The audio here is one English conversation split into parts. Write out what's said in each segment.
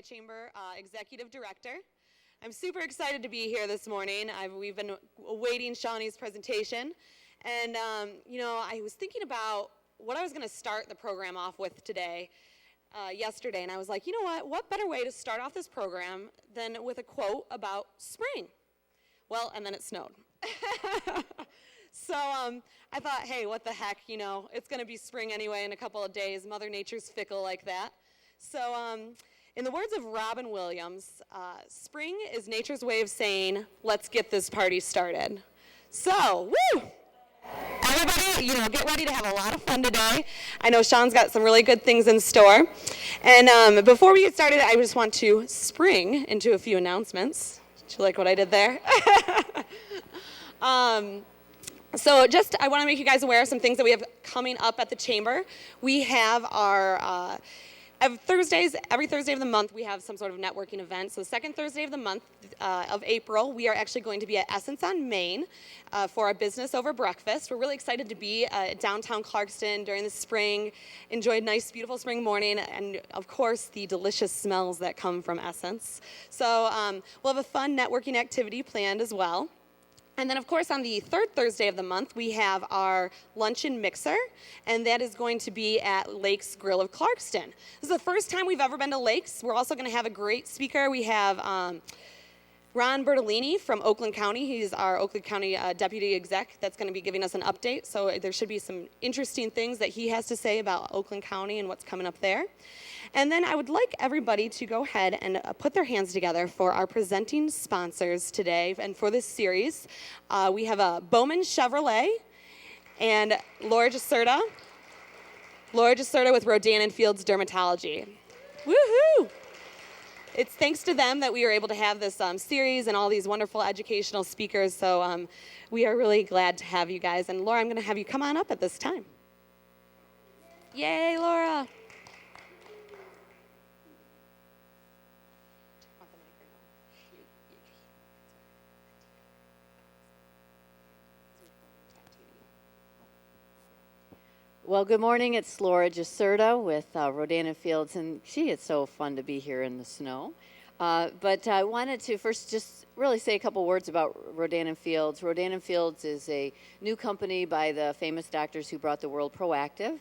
Chamber Executive Director. I'm super excited to be here this morning. We've been awaiting Shawne's presentation. And, I was thinking about what I was going to start the program off with today, yesterday. And I was like, you know what better way to start off this program than with a quote about spring? Well, and then it snowed. So I thought, hey, what the heck, it's going to be spring anyway in a couple of days. Mother Nature's fickle like that. So in the words of Robin Williams, spring is nature's way of saying, let's get this party started. So, woo! Everybody, get ready to have a lot of fun today. I know Shawne's got some really good things in store. And before we get started, I just want to spring into a few announcements. Did you like what I did there? I want to make you guys aware of some things that we have coming up at the Chamber. We have our... every Thursday of the month, we have some sort of networking event. So the second Thursday of the month of April, we are actually going to be at Essence on Main for our business over breakfast. We're really excited to be at downtown Clarkston during the spring, enjoy a nice, beautiful spring morning, and of course, the delicious smells that come from Essence. So we'll have a fun networking activity planned as well. And then, of course, on the third Thursday of the month, we have our luncheon mixer, and that is going to be at Lakes Grill of Clarkston. This is the first time we've ever been to Lakes. We're also going to have a great speaker. We have Ron Bertolini from Oakland County. He's our Oakland County deputy exec that's going to be giving us an update. So there should be some interesting things that he has to say about Oakland County and what's coming up there. And then I would like everybody to go ahead and put their hands together for our presenting sponsors today and for this series. We have Bowman Chevrolet and Laura Giserta. Laura Giserta with Rodan & Fields Dermatology. Woohoo! It's thanks to them that we were able to have this series and all these wonderful educational speakers. So we are really glad to have you guys. And Laura, I'm going to have you come on up at this time. Yay, Laura! Well, good morning. It's Laura Giserta with Rodan & Fields, and gee, it's so fun to be here in the snow. But I wanted to first just really say a couple words about Rodan & Fields. Rodan & Fields is a new company by the famous doctors who brought the world proactive,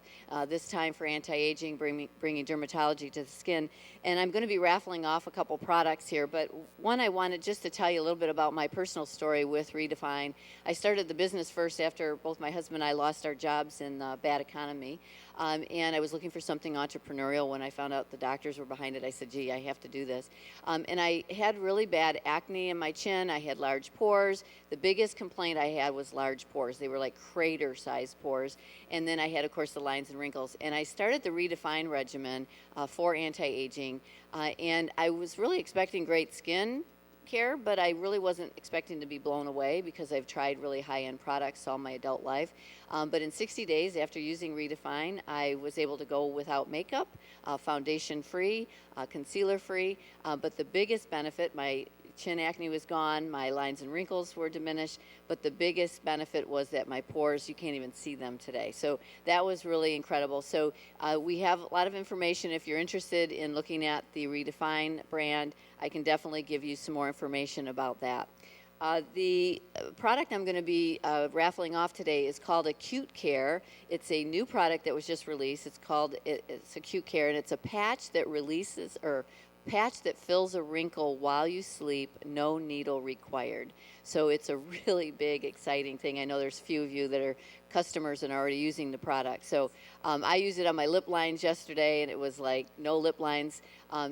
this time for anti-aging, bringing dermatology to the skin. And I'm going to be raffling off a couple products here, but one I wanted just to tell you a little bit about my personal story with Redefine. I started the business first after both my husband and I lost our jobs in the bad economy. And I was looking for something entrepreneurial. When I found out the doctors were behind it, I said, gee, I have to do this. And I had really bad acne in my chin. I had large pores. The biggest complaint I had was large pores. They were like crater-sized pores. And then I had, of course, the lines and wrinkles. And I started the Redefine regimen for anti-aging. And I was really expecting great skin care, but I really wasn't expecting to be blown away because I've tried really high-end products all my adult life. But in 60 days after using Redefine, I was able to go without makeup, foundation-free, concealer-free. But the biggest benefit, my chin acne was gone, my lines and wrinkles were diminished, but the biggest benefit was that my pores, you can't even see them today. So that was really incredible. So we have a lot of information. If you're interested in looking at the Redefine brand, I can definitely give you some more information about that. The product I'm going to be raffling off today is called Acute Care. It's a new product that was just released. It's Acute Care, and it's a patch that releases or patch that fills a wrinkle while you sleep, no needle required. So it's a really big, exciting thing. I know there's a few of you that are customers and are already using the product. So I used it on my lip lines yesterday, and it was like no lip lines.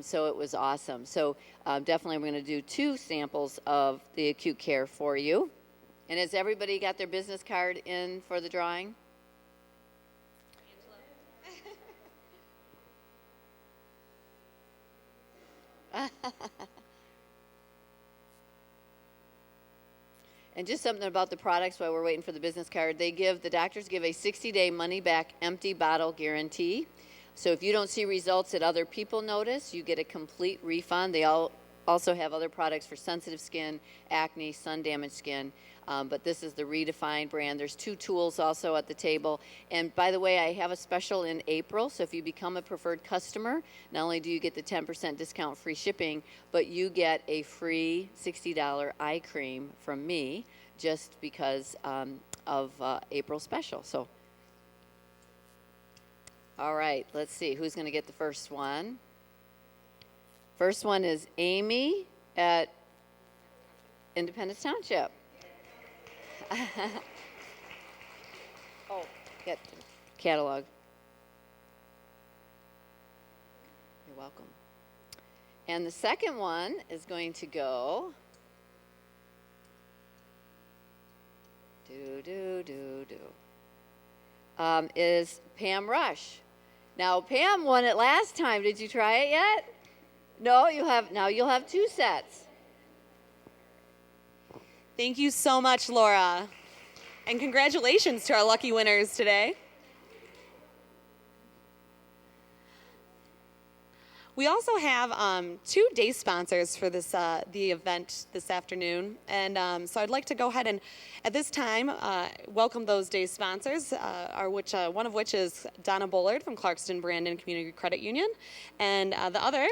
So it was awesome. So definitely I'm going to do 2 samples of the Acute Care for you. And has everybody got their business card in for the drawing? And just something about the products while we're waiting for the business card. The doctors give a 60-day money-back empty bottle guarantee. So if you don't see results that other people notice, you get a complete refund. They all also have other products for sensitive skin, acne, sun-damaged skin. But this is the redefined brand. There's 2 tools also at the table. And by the way, I have a special in April. So if you become a preferred customer, not only do you get the 10% discount free shipping, but you get a free $60 eye cream from me just because of April special. So, all right, let's see. Who's going to get the first one? First one is Amy at Independence Township. Oh, get the catalog. You're welcome. And the second one is going to go. Is Pam Rush. Now, Pam won it last time. Did you try it yet? No, you have. Now you'll have 2 sets. Thank you so much, Laura. And congratulations to our lucky winners today. We also have 2 day sponsors for this the event this afternoon. And so I'd like to go ahead and, at this time, welcome those day sponsors, one of which is Donna Bullard from Clarkston Brandon Community Credit Union. And the other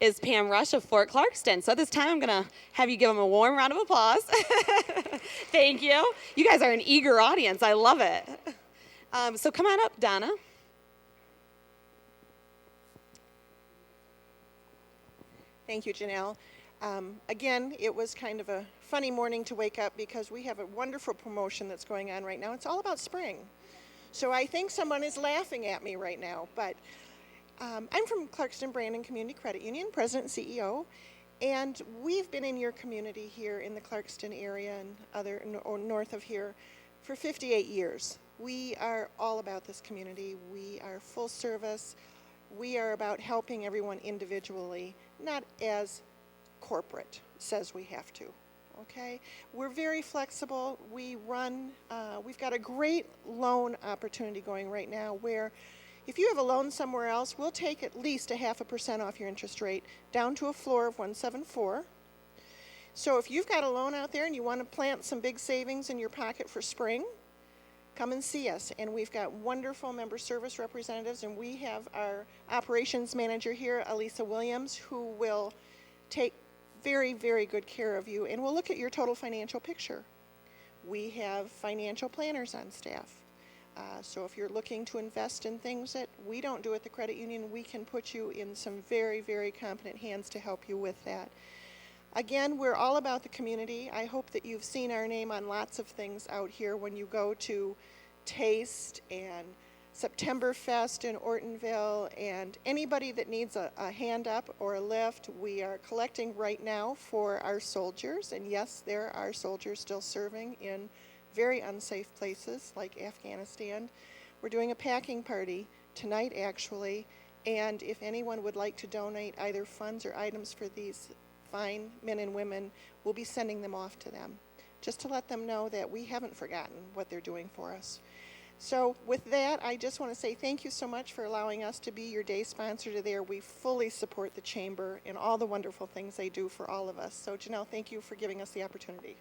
is Pam Rush of Fort Clarkston. So at this time, I'm going to have you give them a warm round of applause. Thank you. You guys are an eager audience. I love it. So come on up, Donna. Thank you, Janelle. Again, it was kind of a funny morning to wake up because we have a wonderful promotion that's going on right now. It's all about spring. So I think someone is laughing at me right now, but I'm from Clarkston Brandon Community Credit Union, President and CEO, and we've been in your community here in the Clarkston area and north of here for 58 years. We are all about this community. We are full service. We are about helping everyone individually, not as corporate says we have to. Okay, we're very flexible. We've got a great loan opportunity going right now where if you have a loan somewhere else, we'll take at least 0.5% off your interest rate down to a floor of 174. So if you've got a loan out there and you want to plant some big savings in your pocket for spring, come and see us. And we've got wonderful member service representatives, and we have our operations manager here, Elisa Williams, who will take very, very good care of you, and we'll look at your total financial picture. We have financial planners on staff. So if you're looking to invest in things that we don't do at the credit union, we can put you in some very, very competent hands to help you with that. Again, we're all about the community. I hope that you've seen our name on lots of things out here when you go to Taste and Septemberfest in Ortonville, and anybody that needs a hand up or a lift, we are collecting right now for our soldiers. And yes, there are soldiers still serving in very unsafe places like Afghanistan. We're doing a packing party tonight, actually, and if anyone would like to donate either funds or items for these fine men and women, we'll be sending them off to them, just to let them know that we haven't forgotten what they're doing for us. So with that, I just want to say thank you so much for allowing us to be your day sponsor today. We fully support the Chamber and all the wonderful things they do for all of us. So Janelle, thank you for giving us the opportunity.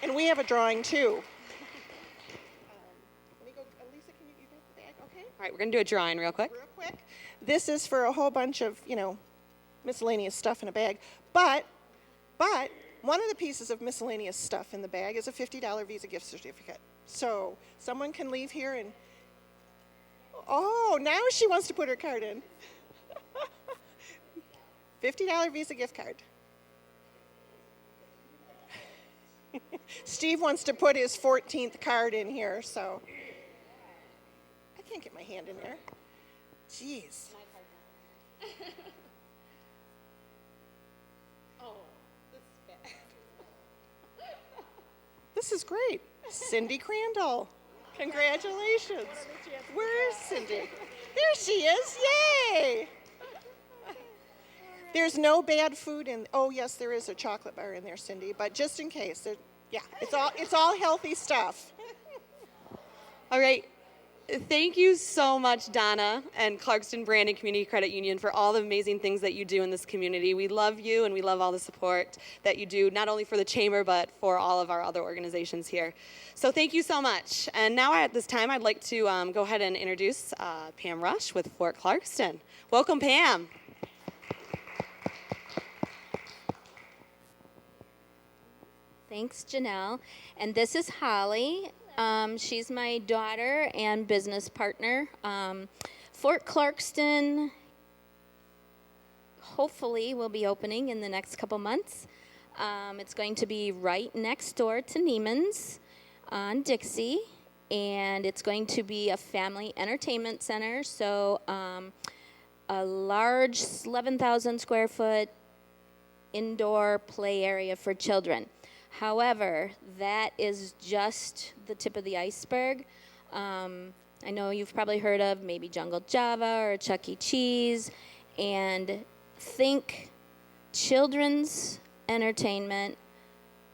And we have a drawing too. Let me go, Lisa, can you get the bag? Okay. All right, we're going to do a drawing real quick. Real quick. This is for a whole bunch of, miscellaneous stuff in a bag. But one of the pieces of miscellaneous stuff in the bag is a $50 Visa gift certificate. So someone can leave here and, oh, now she wants to put her card in. $50 Visa gift card. Steve wants to put his 14th card in here, so I can't get my hand in there. Jeez. Oh, this is bad. This is great. Cindy Crandall. Congratulations. Where is Cindy? There she is. Yay! There's no bad food in. Oh yes, there is a chocolate bar in there, Cindy. But just in case, yeah, it's all healthy stuff. All right. Thank you so much, Donna and Clarkston Brandon Community Credit Union, for all the amazing things that you do in this community. We love you, and we love all the support that you do, not only for the Chamber, but for all of our other organizations here. So thank you so much. And now at this time, I'd like to go ahead and introduce Pam Rush with Fort Clarkston. Welcome, Pam. Thanks, Janelle. And this is Holly. She's my daughter and business partner. Fort Clarkston hopefully will be opening in the next couple months. It's going to be right next door to Neiman's on Dixie, and it's going to be a family entertainment center. So a large 11,000 square foot indoor play area for children. However, that is just the tip of the iceberg. I know you've probably heard of maybe Jungle Java or Chuck E. Cheese, and think children's entertainment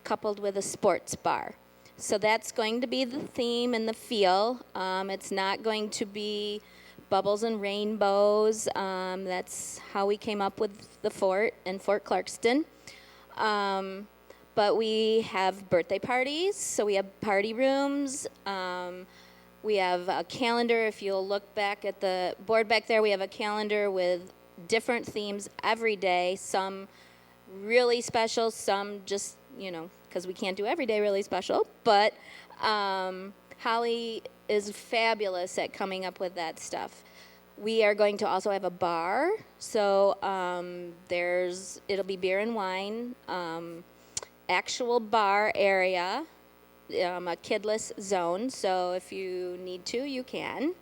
coupled with a sports bar. So that's going to be the theme and the feel. It's not going to be bubbles and rainbows. That's how we came up with the fort and Fort Clarkston. But we have birthday parties, so we have party rooms. We have a calendar. If you'll look back at the board back there, we have a calendar with different themes every day. Some really special, some just, because we can't do every day really special. But Holly is fabulous at coming up with that stuff. We are going to also have a bar, so it'll be beer and wine. Actual bar area, a kidless zone, so if you need to, you can.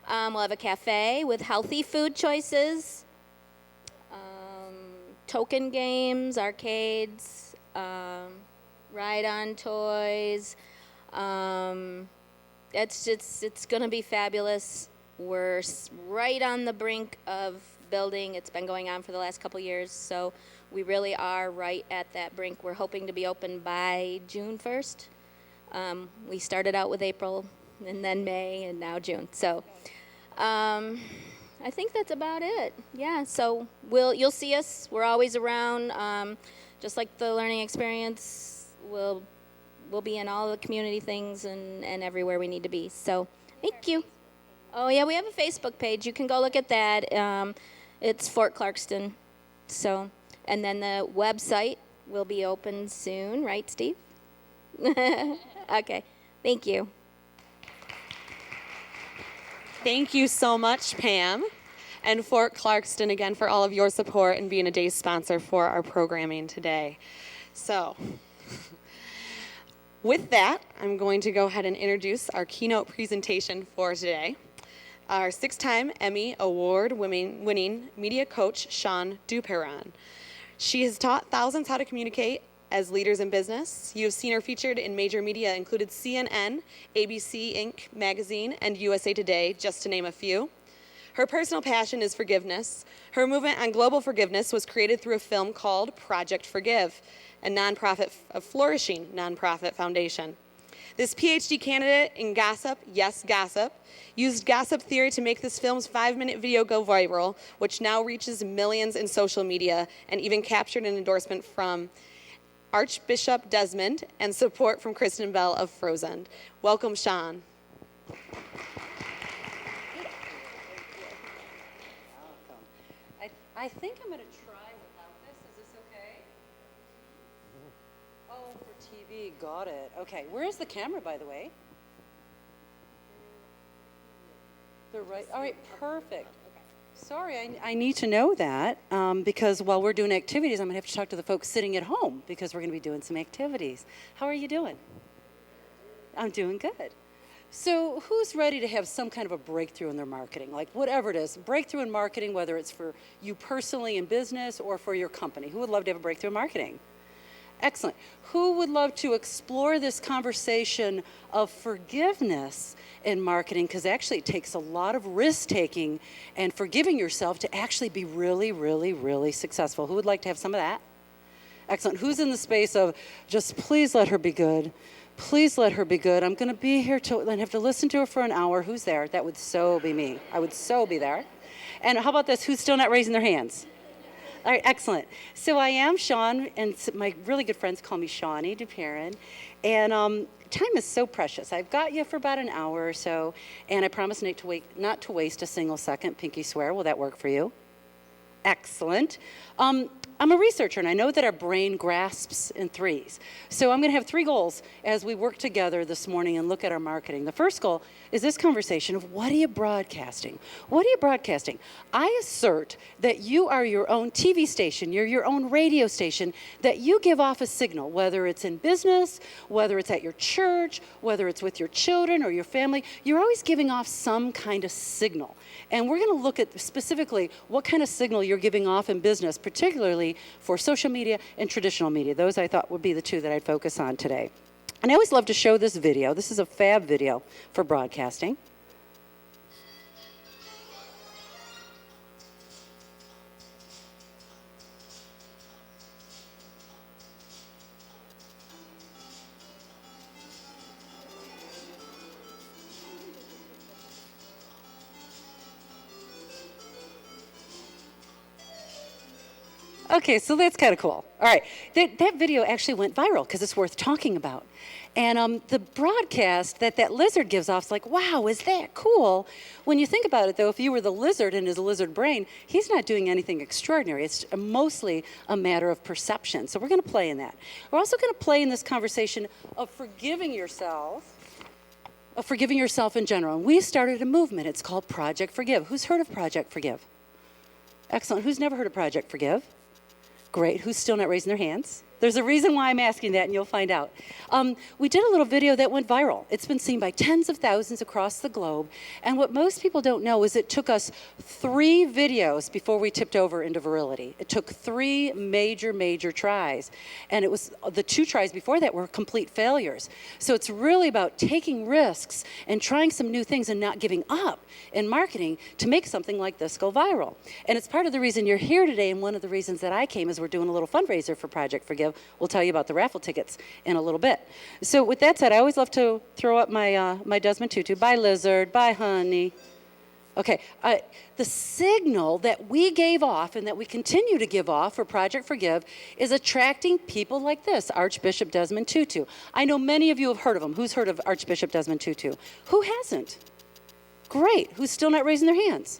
We'll have a cafe with healthy food choices, token games, arcades, ride-on toys. It's going to be fabulous. We're right on the brink of building. It's been going on for the last couple years, so we really are right at that brink. We're hoping to be open by June 1st. We started out with April, and then May, and now June. So I think that's about it. Yeah, so you'll see us. We're always around. Just like the learning experience, we'll be in all the community things and everywhere we need to be. So thank you. Oh, yeah, we have a Facebook page. You can go look at that. It's Fort Clarkston. So, and then the website will be open soon, right, Steve? Okay, thank you. Thank you so much, Pam, and Fort Clarkston again for all of your support and being a day sponsor for our programming today. So, with that, I'm going to go ahead and introduce our keynote presentation for today. Our 6-time Emmy Award-winning media coach, Shawne Duperon. She has taught thousands how to communicate as leaders in business. You have seen her featured in major media, included CNN, ABC Inc. magazine, and USA Today, just to name a few. Her personal passion is forgiveness. Her movement on global forgiveness was created through a film called Project Forgive, a flourishing nonprofit foundation. This PhD candidate in gossip, yes, gossip, used gossip theory to make this film's 5-minute video go viral, which now reaches millions in social media and even captured an endorsement from Archbishop Desmond and support from Kristen Bell of Frozen. Welcome, Shawne. I think I'm going to try without this. Is this okay? Oh, for TV. Got it. Okay. Where is the camera, by the way? They're right. All right. Perfect. Sorry, I need to know that because while we're doing activities, I'm going to have to talk to the folks sitting at home because we're going to be doing some activities. How are you doing? I'm doing good. So who's ready to have some kind of a breakthrough in their marketing? Like whatever it is, breakthrough in marketing, whether it's for you personally in business or for your company. Who would love to have a breakthrough in marketing? Excellent. Who would love to explore this conversation of forgiveness in marketing? Because actually it takes a lot of risk-taking and forgiving yourself to actually be really, really, really successful. Who would like to have some of that? Excellent. Who's in the space of just please let her be good? Please let her be good. I'm going to be here till and have to listen to her for an hour. Who's there? That would so be me. I would so be there. And how about this? Who's still not raising their hands? All right, excellent. So I am Shawne, and my really good friends call me Shawne Duperon. And time is so precious. I've got you for about an hour or so, and I promise not to waste a single second. Pinky swear. Will that work for you? Excellent. I'm a researcher, and I know that our brain grasps in threes. So I'm going to have 3 goals as we work together this morning and look at our marketing. The first goal is this conversation of what are you broadcasting? What are you broadcasting? I assert that you are your own TV station, you're your own radio station, that you give off a signal, whether it's in business, whether it's at your church, whether it's with your children or your family. You're always giving off some kind of signal. And we're going to look at specifically what kind of signal you're giving off in business, particularly for social media and traditional media. Those I thought would be the 2 that I'd focus on today. And I always love to show this video. This is a fab video for broadcasting. Okay, so that's kind of cool. All right, that video actually went viral because it's worth talking about. And the broadcast that lizard gives off is like, wow, is that cool? When you think about it, though, if you were the lizard in his lizard brain, he's not doing anything extraordinary. It's mostly a matter of perception. So we're going to play in that. We're also going to play in this conversation of forgiving yourself in general. And we started a movement. It's called Project Forgive. Who's heard of Project Forgive? Excellent. Who's never heard of Project Forgive? Great. Who's still not raising their hands? There's a reason why I'm asking that, and you'll find out. We did a little video that went viral. It's been seen by tens of thousands across the globe. And what most people don't know is it took us 3 videos before we tipped over into virility. It took 3 major tries. And it was the 2 tries before that were complete failures. So it's really about taking risks and trying some new things and not giving up in marketing to make something like this go viral. And it's part of the reason you're here today, and one of the reasons that I came is we're doing a little fundraiser for Project Forgive. We'll tell you about the raffle tickets in a little bit. So with that said, I always love to throw up my my Desmond Tutu. Bye, lizard. Bye, honey. Okay, the signal that we gave off and that we continue to give off for Project Forgive is attracting people like this, Archbishop Desmond Tutu. I know many of you have heard of him. Who's heard of Archbishop Desmond Tutu? Who hasn't? Great. Who's still not raising their hands?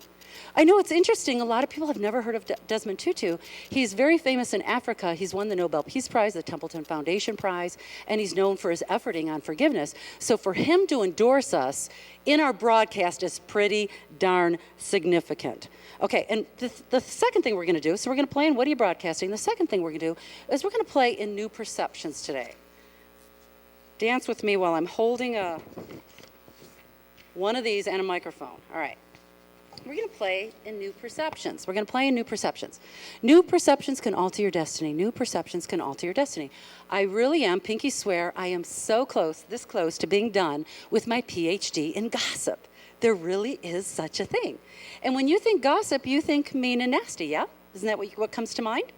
I know it's interesting. A lot of people have never heard of Desmond Tutu. He's very famous in Africa. He's won the Nobel Peace Prize, the Templeton Foundation Prize, and he's known for his efforting on forgiveness. So for him to endorse us in our broadcast is pretty darn significant. Okay, and the second thing we're going to do, so we're going to play in What Are You Broadcasting? The second thing we're going to do is we're going to play in New Perceptions today. Dance with me while I'm holding one of these and a microphone. All right. We're going to play in New Perceptions. We're going to play in New Perceptions. New perceptions can alter your destiny. New perceptions can alter your destiny. I really am, pinky swear, I am so close, this close to being done with my PhD in gossip. There really is such a thing. And when you think gossip, you think mean and nasty, yeah? Isn't that what comes to mind?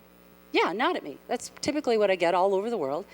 Yeah, nod at me. That's typically what I get all over the world.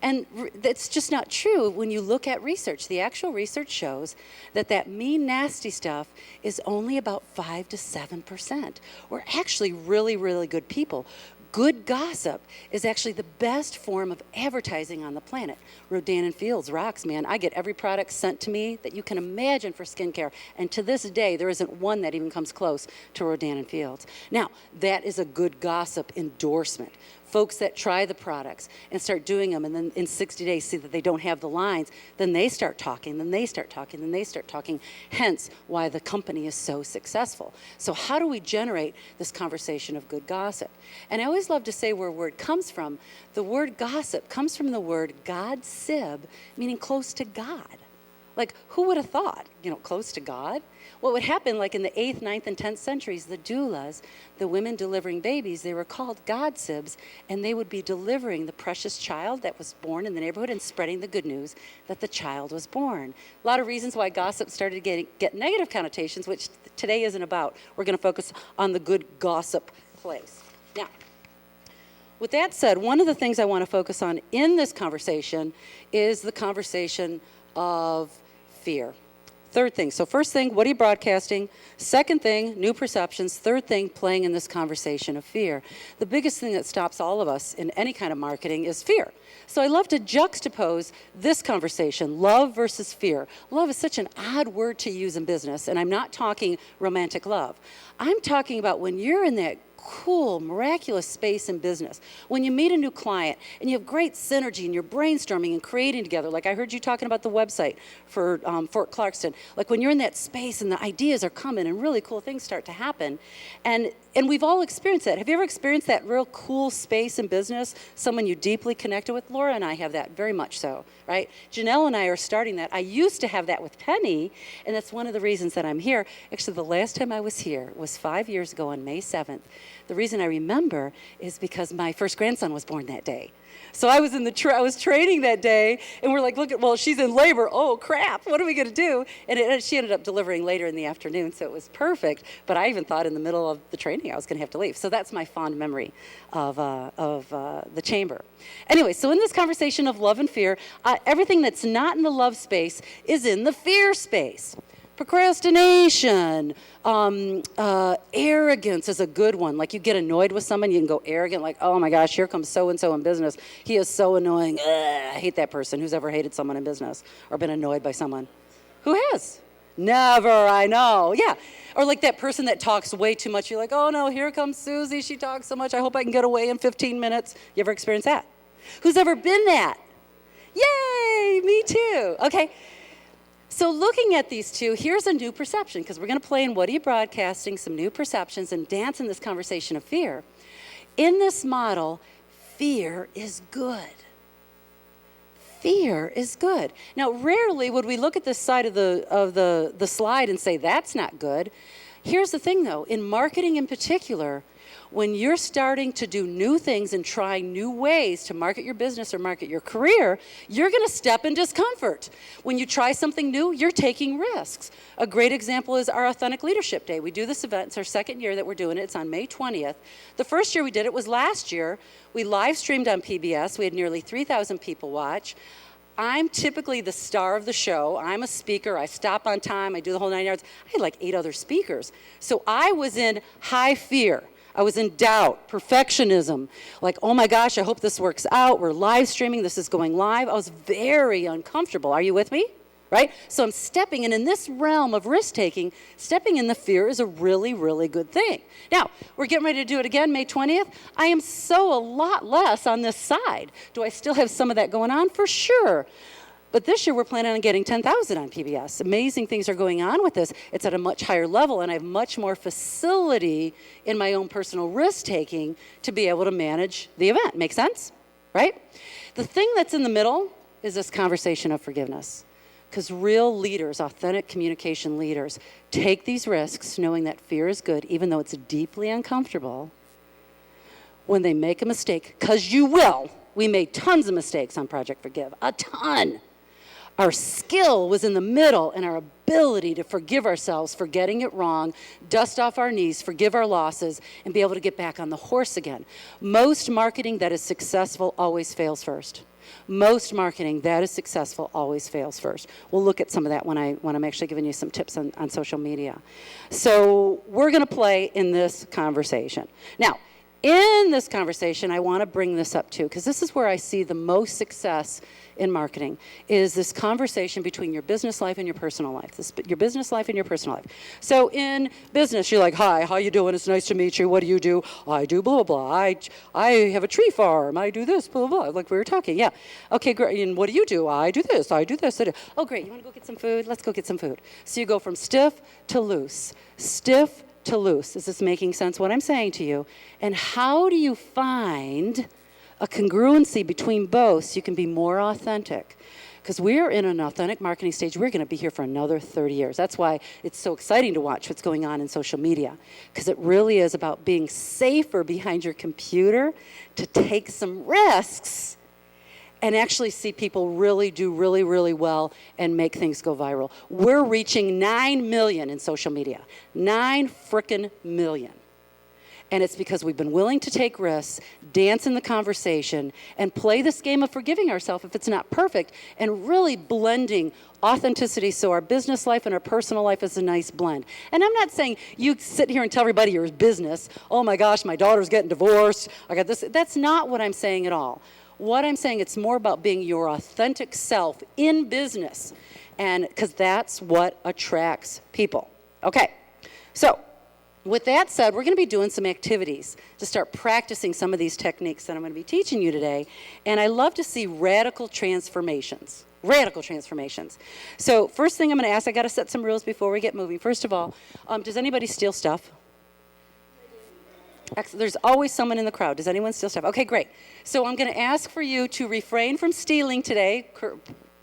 And that's just not true when you look at research. The actual research shows that mean, nasty stuff is only about 5 to 7%. We're actually really, really good people. Good gossip is actually the best form of advertising on the planet. Rodan & Fields rocks, man. I get every product sent to me that you can imagine for skincare. And to this day, there isn't one that even comes close to Rodan & Fields. Now, that is a good gossip endorsement. Folks that try the products and start doing them and then in 60 days see that they don't have the lines, then they start talking, then they start talking, then they start talking, hence why the company is so successful. So how do we generate this conversation of good gossip? And I always love to say where word comes from. The word gossip comes from the word God-sib, meaning close to God. Like, who would have thought, close to God? What would happen, like in the 8th, 9th, and 10th centuries, the doulas, the women delivering babies, they were called God-sibs, and they would be delivering the precious child that was born in the neighborhood and spreading the good news that the child was born. A lot of reasons why gossip started to get negative connotations, which today isn't about. We're going to focus on the good gossip place. Now, with that said, one of the things I want to focus on in this conversation is the conversation of fear. Third thing, so first thing, what are you broadcasting? Second thing, new perceptions. Third thing, playing in this conversation of fear. The biggest thing that stops all of us in any kind of marketing is fear. So I love to juxtapose this conversation, love versus fear. Love is such an odd word to use in business, and I'm not talking romantic love. I'm talking about when you're in that cool, miraculous space in business. When you meet a new client and you have great synergy and you're brainstorming and creating together, like I heard you talking about the website for Fort Clarkston, like when you're in that space and the ideas are coming and really cool things start to happen. And we've all experienced that. Have you ever experienced that real cool space in business, someone you deeply connected with? Laura and I have that very much so, right? Janelle and I are starting that. I used to have that with Penny, and that's one of the reasons that I'm here. Actually, the last time I was here was 5 years ago on May 7th. The reason I remember is because my first grandson was born that day. So I was I was training that day, and we're like, look at, well, she's in labor. Oh crap, what are we gonna do? And she ended up delivering later in the afternoon, so it was perfect. But I even thought in the middle of the training I was gonna have to leave. So that's my fond memory of the chamber. Anyway, so in this conversation of love and fear, everything that's not in the love space is in the fear space. Procrastination, arrogance is a good one. Like you get annoyed with someone, you can go arrogant, like, oh my gosh, here comes so-and-so in business. He is so annoying. Ugh, I hate that person. Who's ever hated someone in business or been annoyed by someone? Who has? Never, I know. Yeah. Or like that person that talks way too much. You're like, oh no, here comes Susie. She talks so much. I hope I can get away in 15 minutes. You ever experienced that? Who's ever been that? Yay, me too. Okay. So looking at these two, here's a new perception, because we're going to play in What Are You Broadcasting, some new perceptions, and dance in this conversation of fear. In this model, fear is good. Fear is good. Now, rarely would we look at this side of the slide and say, that's not good. Here's the thing, though. In marketing in particular, when you're starting to do new things and try new ways to market your business or market your career, you're going to step in discomfort. When you try something new, you're taking risks. A great example is our Authentic Leadership Day. We do this event. It's our second year that we're doing it. It's on May 20th. The first year we did it was last year. We live streamed on PBS. We had nearly 3,000 people watch. I'm typically the star of the show. I'm a speaker. I stop on time. I do the whole 9 yards. I had like 8 other speakers. So I was in high fear. I was in doubt, perfectionism, like, oh my gosh, I hope this works out. We're live streaming. This is going live. I was very uncomfortable. Are you with me? Right? So I'm stepping in this realm of risk-taking. Stepping in the fear is a really, really good thing. Now, we're getting ready to do it again, May 20th. I am so a lot less on this side. Do I still have some of that going on? For sure. But this year, we're planning on getting 10,000 on PBS. Amazing things are going on with this. It's at a much higher level, and I have much more facility in my own personal risk-taking to be able to manage the event. Make sense? Right? The thing that's in the middle is this conversation of forgiveness. Because real leaders, authentic communication leaders, take these risks knowing that fear is good, even though it's deeply uncomfortable. When they make a mistake, because you will. We made tons of mistakes on Project Forgive, a ton. Our skill was in the middle and our ability to forgive ourselves for getting it wrong, dust off our knees, forgive our losses, and be able to get back on the horse again. Most marketing that is successful always fails first. Most marketing that is successful always fails first. We'll look at some of that when I'm actually giving you some tips on social media. So we're going to play in this conversation. Now, in this conversation, I want to bring this up too, because this is where I see the most success in marketing, is this conversation between your business life and your personal life, your business life and your personal life. So in business, you're like, hi, how you doing? It's nice to meet you. What do you do? I do blah, blah, blah. I have a tree farm. I do this, blah, blah, blah. Like we were talking, yeah. Okay, great. And what do you do? I do this. I do this. I do. Oh, great. You want to go get some food? Let's go get some food. So you go from stiff to loose. Stiff to loose. Is this making sense, what I'm saying to you? And how do you find a congruency between both so you can be more authentic? Because we're in an authentic marketing stage. We're going to be here for another 30 years. That's why it's so exciting to watch what's going on in social media, because it really is about being safer behind your computer to take some risks and actually see people really do really, really well and make things go viral. We're reaching 9 million in social media. 9 frickin' million. And it's because we've been willing to take risks, dance in the conversation, and play this game of forgiving ourselves if it's not perfect, and really blending authenticity so our business life and our personal life is a nice blend. And I'm not saying you sit here and tell everybody your business, oh my gosh, my daughter's getting divorced, I got this. That's not what I'm saying at all. What I'm saying, it's more about being your authentic self in business, and because that's what attracts people. Okay, so with that said, we're going to be doing some activities to start practicing some of these techniques that I'm going to be teaching you today. And I love to see radical transformations. Radical transformations. So first thing I'm going to ask, I got to set some rules before we get moving. First of all, does anybody steal stuff? There's always someone in the crowd. Does anyone steal stuff? Okay, great. So I'm going to ask for you to refrain from stealing today.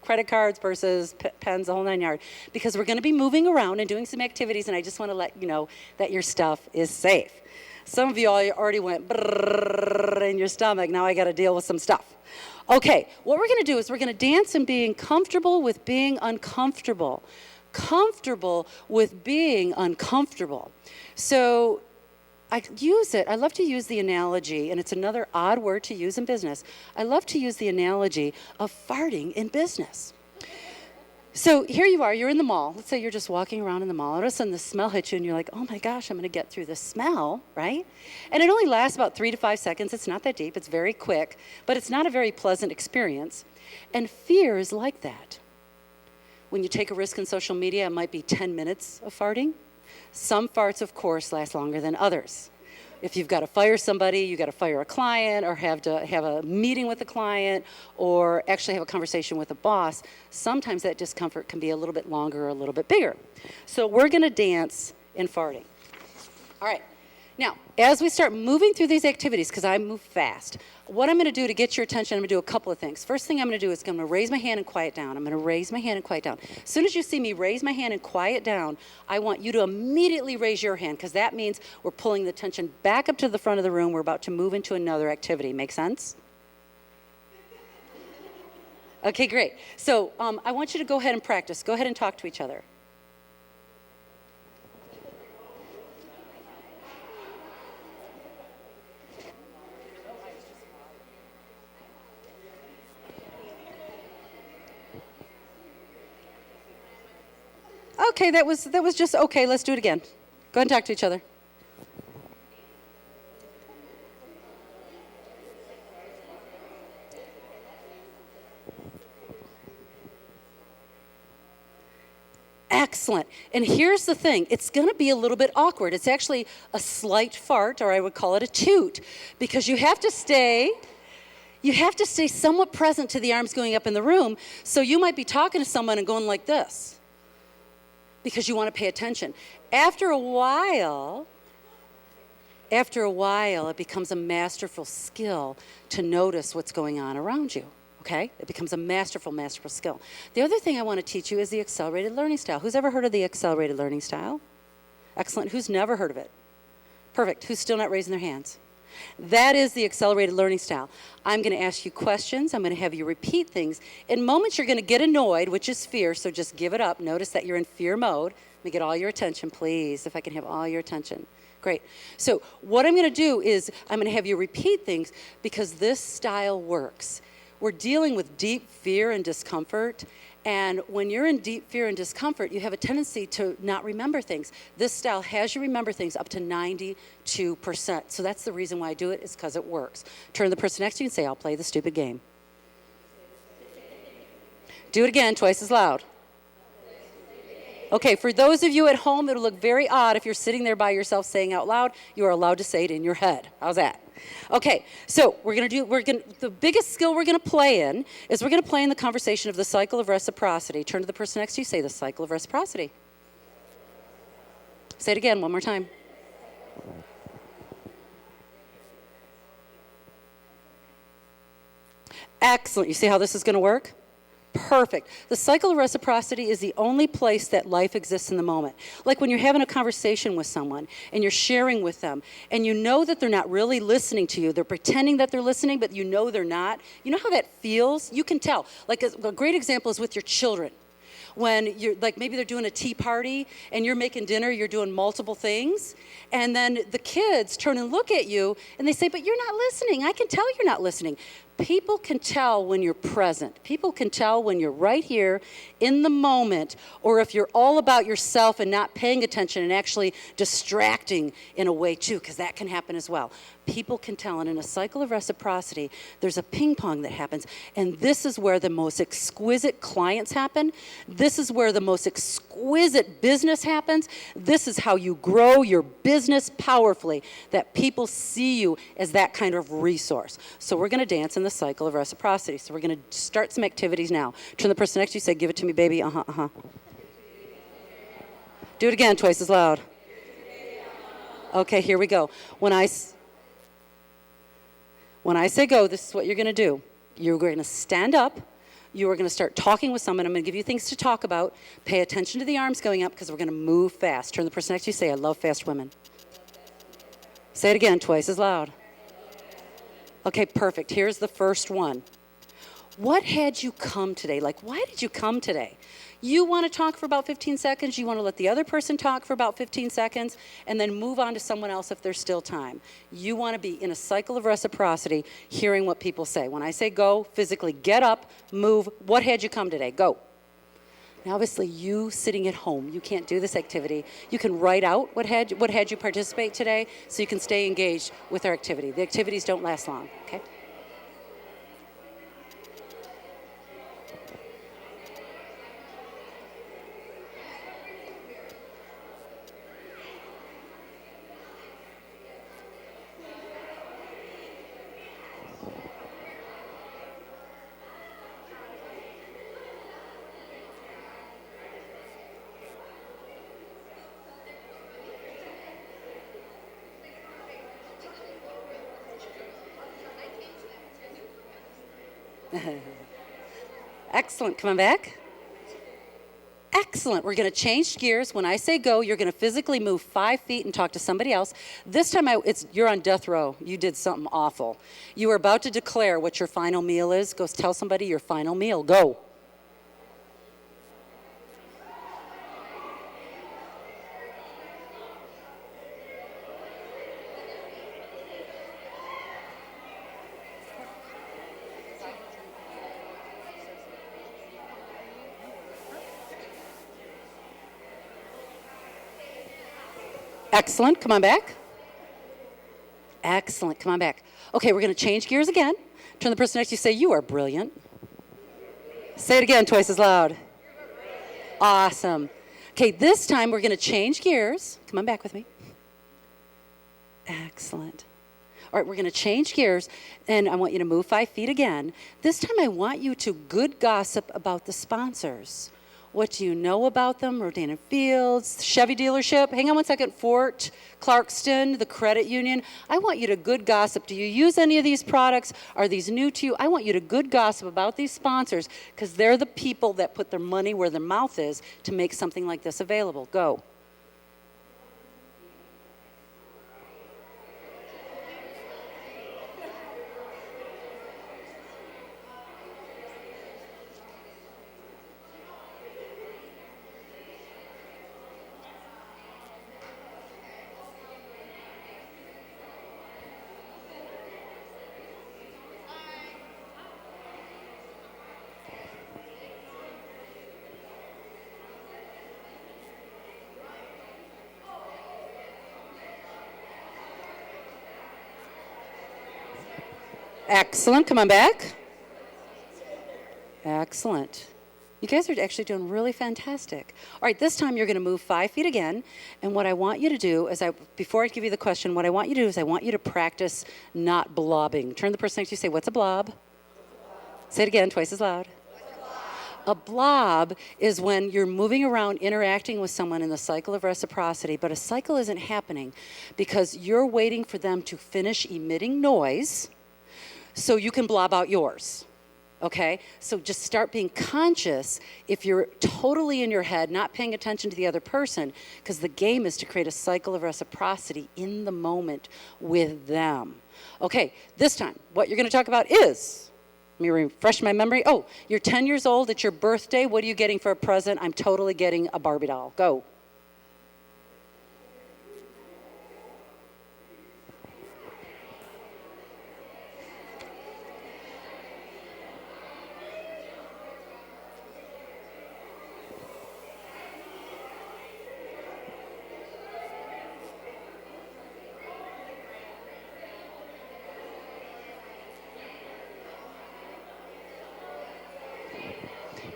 Credit cards, purses, pens, the whole 9 yards, because we're going to be moving around and doing some activities, and I just want to let you know that your stuff is safe. Some of you all already went brrrr in your stomach. Now I got to deal with some stuff. Okay, what we're going to do is we're going to dance in being comfortable with being uncomfortable. Comfortable with being uncomfortable. So I love to use the analogy, and it's another odd word to use in business. I love to use the analogy of farting in business. So here you are, you're in the mall. Let's say you're just walking around in the mall. All of a sudden the smell hits you and you're like, oh my gosh, I'm going to get through the smell, right? And it only lasts about 3 to 5 seconds. It's not that deep. It's very quick, but it's not a very pleasant experience. And fear is like that. When you take a risk in social media, it might be 10 minutes of farting. Some farts, of course, last longer than others. If you've got to fire somebody, you've got to fire a client, or have to have a meeting with a client, or actually have a conversation with a boss, sometimes that discomfort can be a little bit longer or a little bit bigger. So we're going to dance in farting. All right. Now, as we start moving through these activities, because I move fast, what I'm going to do to get your attention, I'm going to do a couple of things. First thing I'm going to do is I'm going to raise my hand and quiet down. I'm going to raise my hand and quiet down. As soon as you see me raise my hand and quiet down, I want you to immediately raise your hand, because that means we're pulling the tension back up to the front of the room. We're about to move into another activity. Make sense? Okay, great. So I want you to go ahead and practice. Go ahead and talk to each other. Okay, that was just okay. Let's do it again. Go ahead and talk to each other. Excellent. And here's the thing. It's going to be a little bit awkward. It's actually a slight fart, or I would call it a toot, because you have to stay somewhat present to the arms going up in the room. So you might be talking to someone and going like this, because you want to pay attention. After a while, it becomes a masterful skill to notice what's going on around you, okay? It becomes a masterful skill. The other thing I want to teach you is the accelerated learning style. Who's ever heard of the accelerated learning style? Excellent. Who's never heard of it? Perfect. Who's still not raising their hands? That is the accelerated learning style. I'm going to ask you questions. I'm going to have you repeat things. In moments, you're going to get annoyed, which is fear, so just give it up. Notice that you're in fear mode. Let me get all your attention, please, if I can have all your attention. Great. So what I'm going to do is I'm going to have you repeat things, because this style works. We're dealing with deep fear and discomfort. And when you're in deep fear and discomfort, you have a tendency to not remember things. This style has you remember things up to 92%. So that's the reason why I do it, is because it works. Turn to the person next to you and say, I'll play the stupid game. Do it again, twice as loud. Okay, for those of you at home, it'll look very odd if you're sitting there by yourself saying out loud. You are allowed to say it in your head. How's that? Okay, so the biggest skill we're going to play in is we're going to play in the conversation of the cycle of reciprocity. Turn to the person next to you, say the cycle of reciprocity. Say it again, one more time. Excellent. You see how this is going to work? Perfect. The cycle of reciprocity is the only place that life exists in the moment. Like when you're having a conversation with someone and you're sharing with them and you know that they're not really listening to you. They're pretending that they're listening, but you know they're not. You know how that feels? You can tell. Like a great example is with your children. when you're like, maybe they're doing a tea party and you're making dinner, you're doing multiple things, and then the kids turn and look at you and they say, but you're not listening. I can tell you're not listening. People can tell when you're present. People can tell when you're right here in the moment, or if you're all about yourself and not paying attention and actually distracting in a way too, because that can happen as well. People can tell, and in a cycle of reciprocity, there's a ping pong that happens, and this is where the most exquisite clients happen. This is where the most exquisite business happens. This is how you grow your business powerfully, that people see you as that kind of resource. So we're going to dance in the cycle of reciprocity. So we're going to start some activities now. Turn to the person next to you, say, give it to me, baby. Uh-huh, uh-huh. Do it again, twice as loud. Okay, here we go. When I say go, this is what you're going to do. You're going to stand up. You are going to start talking with someone. I'm going to give you things to talk about. Pay attention to the arms going up because we're going to move fast. Turn to the person next to you, say, I love fast women. Say it again, twice as loud. Okay, perfect. Here's the first one. What had you come today? Like, why did you come today? You want to talk for about 15 seconds. You want to let the other person talk for about 15 seconds and then move on to someone else if there's still time. You want to be in a cycle of reciprocity, hearing what people say. When I say go, physically get up, move. What had you come today? Go. Now, obviously, you sitting at home, you can't do this activity. You can write out what had you participate today so you can stay engaged with our activity. The activities don't last long, okay? Excellent. Come on back. Excellent. We're going to change gears. When I say go, you're going to physically move 5 feet and talk to somebody else. This time, you're on death row. You did something awful. You are about to declare what your final meal is. Go tell somebody your final meal. Go. Excellent. Come on back. Excellent. Come on back. Okay, we're going to change gears again. Turn the person next to you, say, you are brilliant. Say it again, twice as loud. Awesome. Okay, this time we're going to change gears. Come on back with me. Excellent. All right, we're going to change gears, and I want you to move 5 feet again. This time I want you to good gossip about the sponsors. What do you know about them? Rodan & Fields, Chevy dealership. Hang on one second. Fort, Clarkston, the credit union. I want you to good gossip. Do you use any of these products? Are these new to you? I want you to good gossip about these sponsors because they're the people that put their money where their mouth is to make something like this available. Go. Excellent. Come on back. Excellent. You guys are actually doing really fantastic. All right, this time you're going to move 5 feet again. And what I want you to do is, before I give you the question, what I want you to do is I want you to practice not blobbing. Turn to the person next to you, say, what's a blob? Say it again, twice as loud. A blob is when you're moving around interacting with someone in the cycle of reciprocity, but a cycle isn't happening because you're waiting for them to finish emitting noise so you can blob out yours, okay? So just start being conscious if you're totally in your head, not paying attention to the other person, because the game is to create a cycle of reciprocity in the moment with them. Okay, this time, what you're gonna talk about is Let me refresh my memory. Oh, you're 10 years old. It's your birthday. What are you getting for a present? I'm totally getting a Barbie doll. Go.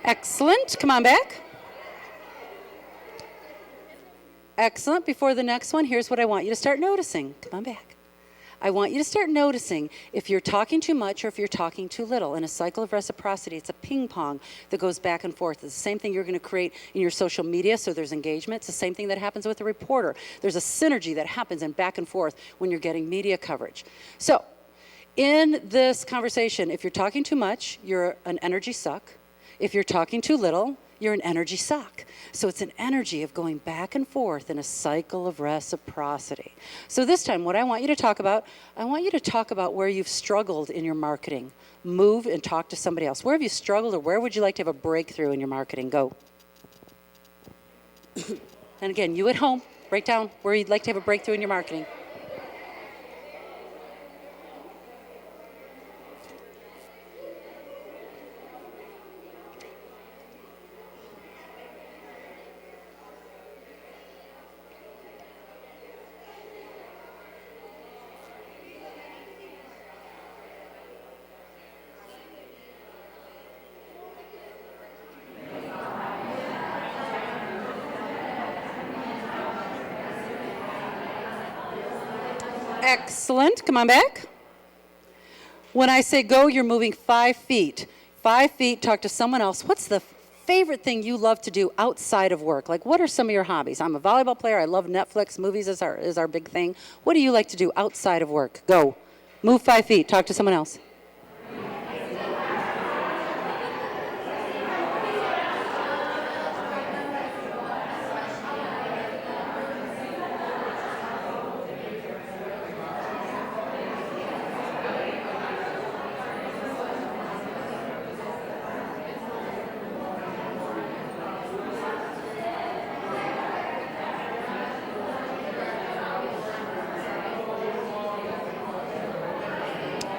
Excellent. Come on back. Excellent. Before the next one, here's what I want you to start noticing. Come on back. I want you to start noticing if you're talking too much or if you're talking too little. In a cycle of reciprocity, it's a ping pong that goes back and forth. It's the same thing you're going to create in your social media, so there's engagement. It's the same thing that happens with a reporter. There's a synergy that happens in back and forth when you're getting media coverage. So in this conversation, if you're talking too much, you're an energy suck. If you're talking too little, you're an energy suck. So it's an energy of going back and forth in a cycle of reciprocity. So this time, what I want you to talk about, I want you to talk about where you've struggled in your marketing. Move and talk to somebody else. Where have you struggled, or where would you like to have a breakthrough in your marketing? Go. And again, you at home, write down where you'd like to have a breakthrough in your marketing. Excellent. Come on back. When I say go, you're moving 5 feet. 5 feet, talk to someone else. What's the favorite thing you love to do outside of work? Like, what are some of your hobbies? I'm a volleyball player. I love Netflix. Movies is our big thing. What do you like to do outside of work? Go. Move 5 feet. Talk to someone else.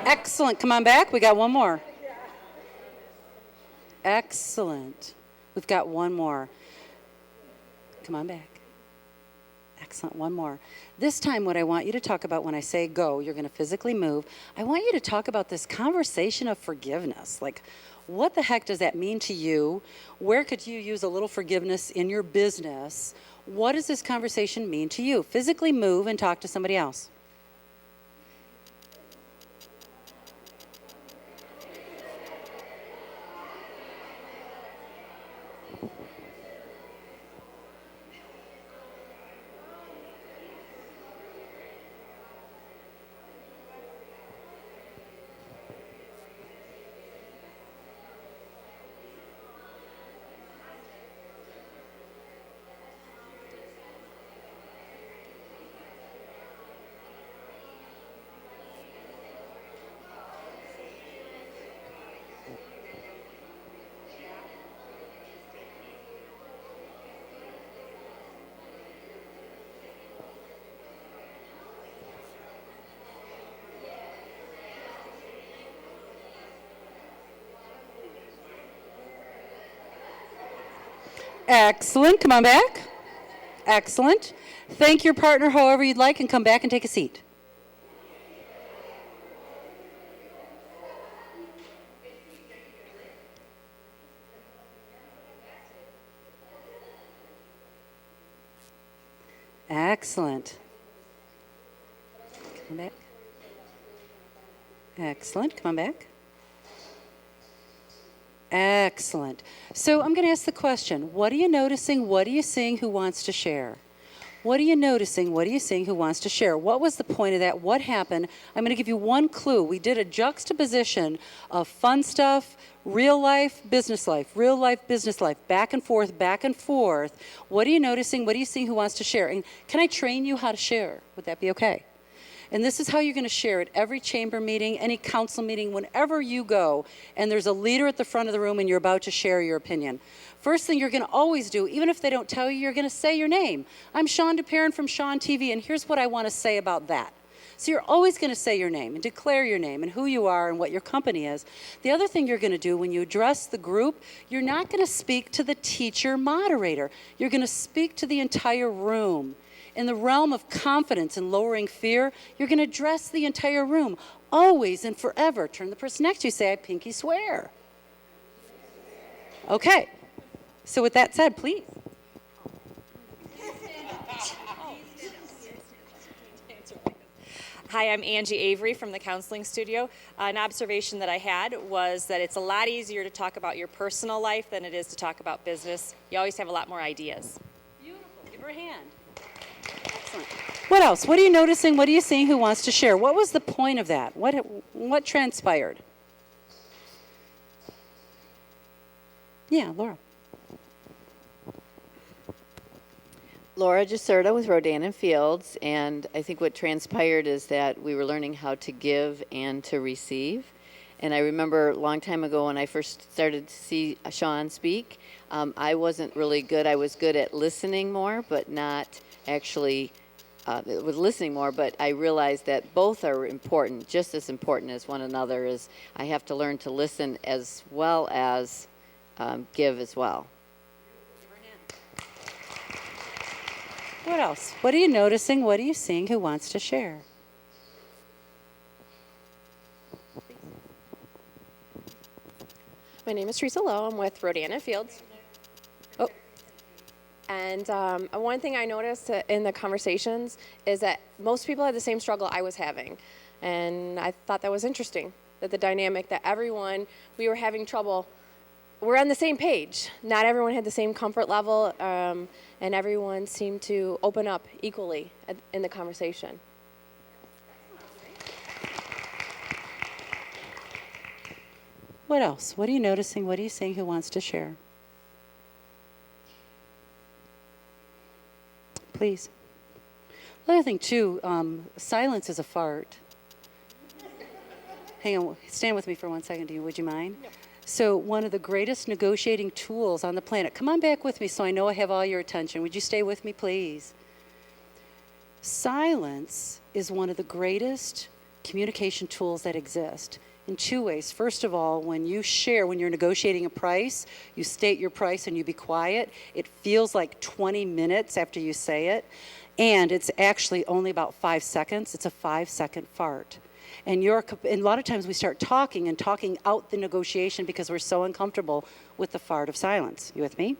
Excellent. Come on back. We got one more. Excellent. We've got one more. Come on back. Excellent. One more. This time, what I want you to talk about when I say go, you're going to physically move. I want you to talk about this conversation of forgiveness. Like, what the heck does that mean to you? Where could you use a little forgiveness in your business? What does this conversation mean to you? Physically move and talk to somebody else. Excellent. Come on back. Excellent. Thank your partner however you'd like and come back and take a seat. Excellent. Come back. Excellent. Come on back. Excellent. So I'm going to ask the question, what are you noticing? What are you seeing? Who wants to share? What are you noticing? What are you seeing? Who wants to share? What was the point of that? What happened? I'm going to give you one clue. We did a juxtaposition of fun stuff, real life, business life, real life, business life, back and forth, back and forth. What are you noticing? What are you seeing? Who wants to share? And can I train you how to share? Would that be okay? And this is how you're going to share at every chamber meeting, any council meeting, whenever you go, and there's a leader at the front of the room and you're about to share your opinion. First thing you're going to always do, even if they don't tell you, you're going to say your name. I'm Shawne Duperon from Shawne TV, and here's what I want to say about that. So you're always going to say your name and declare your name and who you are and what your company is. The other thing you're going to do when you address the group, you're not going to speak to the teacher moderator. You're going to speak to the entire room. In the realm of confidence and lowering fear, you're going to address the entire room, always and forever. Turn to the person next to you, say, I pinky swear. Okay. So with that said, please. Hi, I'm Angie Avery from the Counseling Studio. An observation that I had was that it's a lot easier to talk about your personal life than it is to talk about business. You always have a lot more ideas. Beautiful. Give her a hand. Excellent. What else? What are you noticing? What are you seeing? Who wants to share? What was the point of that? What transpired? Yeah, Laura. Laura Giserta with Rodan and Fields, and I think what transpired is that we were learning how to give and to receive. And I remember a long time ago when I first started to see Shawne speak, I wasn't really good. I was good at listening more, but not actually with listening more. But I realized that both are important, just as important as one another. Is I have to learn to listen as well as give as well. What else? What are you noticing? What are you seeing? Who wants to share? My name is Teresa Lowe. I'm with Rodan and Fields. Oh. And one thing I noticed in the conversations is that most people had the same struggle I was having. And I thought that was interesting, that the dynamic that everyone, we were having trouble. We're on the same page. Not everyone had the same comfort level, and everyone seemed to open up equally in the conversation. What else? What are you noticing? What are you seeing? Who wants to share? Please. Another thing, too, silence is a fart. Hang on. Stand with me for 1 second. Would you mind? No. So one of the greatest negotiating tools on the planet. Come on back with me so I know I have all your attention. Would you stay with me, please? Silence is one of the greatest communication tools that exist in two ways. First of all, when you share, when you're negotiating a price, you state your price and you be quiet. It feels like 20 minutes after you say it, and it's actually only about 5 seconds. It's a 5-second fart. And a lot of times we start talking out the negotiation because we're so uncomfortable with the fart of silence. You with me?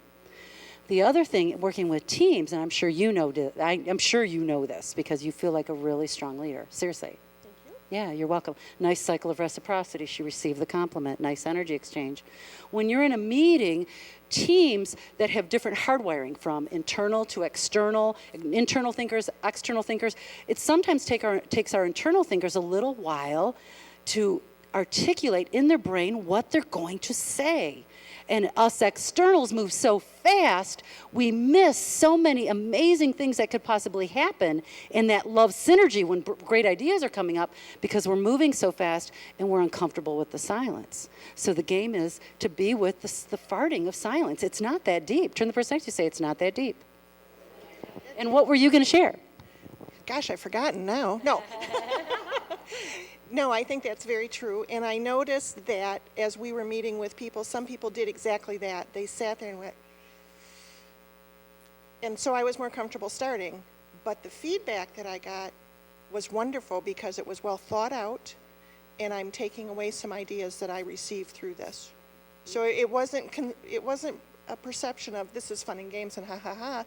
The other thing, working with teams, and I'm sure you know this because you feel like a really strong leader. Seriously. Thank you. Yeah, you're welcome. Nice cycle of reciprocity. She received the compliment. Nice energy exchange. When you're in a meeting, teams that have different hardwiring from internal to external, internal thinkers, external thinkers, it sometimes takes our internal thinkers a little while to articulate in their brain what they're going to say. And us externals move so fast, we miss so many amazing things that could possibly happen in that love synergy when great ideas are coming up because we're moving so fast and we're uncomfortable with the silence. So the game is to be with the farting of silence. It's not that deep. Turn the person next to you, say it's not that deep. And what were you going to share? Gosh, I've forgotten now. No. No, I think that's very true. And I noticed that as we were meeting with people, some people did exactly that. They sat there and went, and so I was more comfortable starting. But the feedback that I got was wonderful because it was well thought out, and I'm taking away some ideas that I received through this. So it wasn't a perception of this is fun and games and ha ha ha.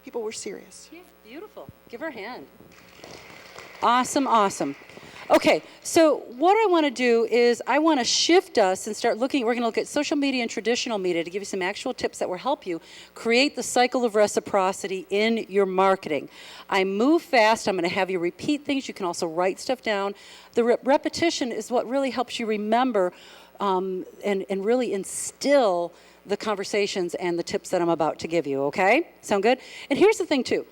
People were serious. Yeah, beautiful. Give her a hand. Awesome, awesome. Okay, so what I want to do is I want to shift us and start looking. We're going to look at social media and traditional media to give you some actual tips that will help you create the cycle of reciprocity in your marketing. I move fast. I'm going to have you repeat things. You can also write stuff down. The repetition is what really helps you remember and really instill the conversations and the tips that I'm about to give you, okay? Sound good? And here's the thing, too.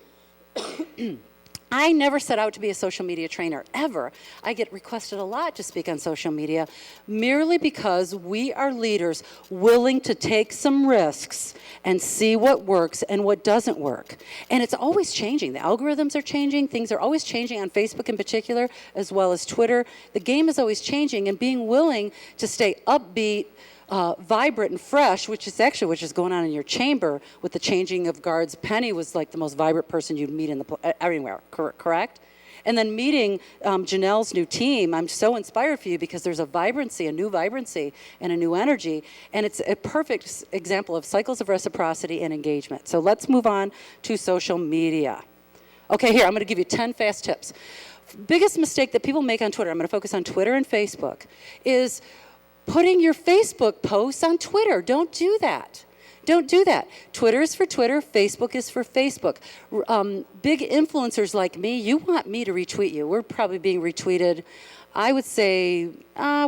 I never set out to be a social media trainer, ever. I get requested a lot to speak on social media merely because we are leaders willing to take some risks and see what works and what doesn't work. And it's always changing. The algorithms are changing. Things are always changing on Facebook in particular, as well as Twitter. The game is always changing, and being willing to stay upbeat, vibrant and fresh, which is going on in your chamber with the changing of guards. Penny was like the most vibrant person you'd meet in everywhere, correct? And then meeting Janelle's new team, I'm so inspired for you because there's a vibrancy, a new vibrancy, and a new energy, and it's a perfect example of cycles of reciprocity and engagement. So let's move on to social media. Okay, here, I'm going to give you 10 fast tips. Biggest mistake that people make on Twitter, I'm going to focus on Twitter and Facebook, is putting your Facebook posts on Twitter. Don't do that. Don't do that. Twitter is for Twitter. Facebook is for Facebook. Big influencers like me, you want me to retweet you. We're probably being retweeted, I would say,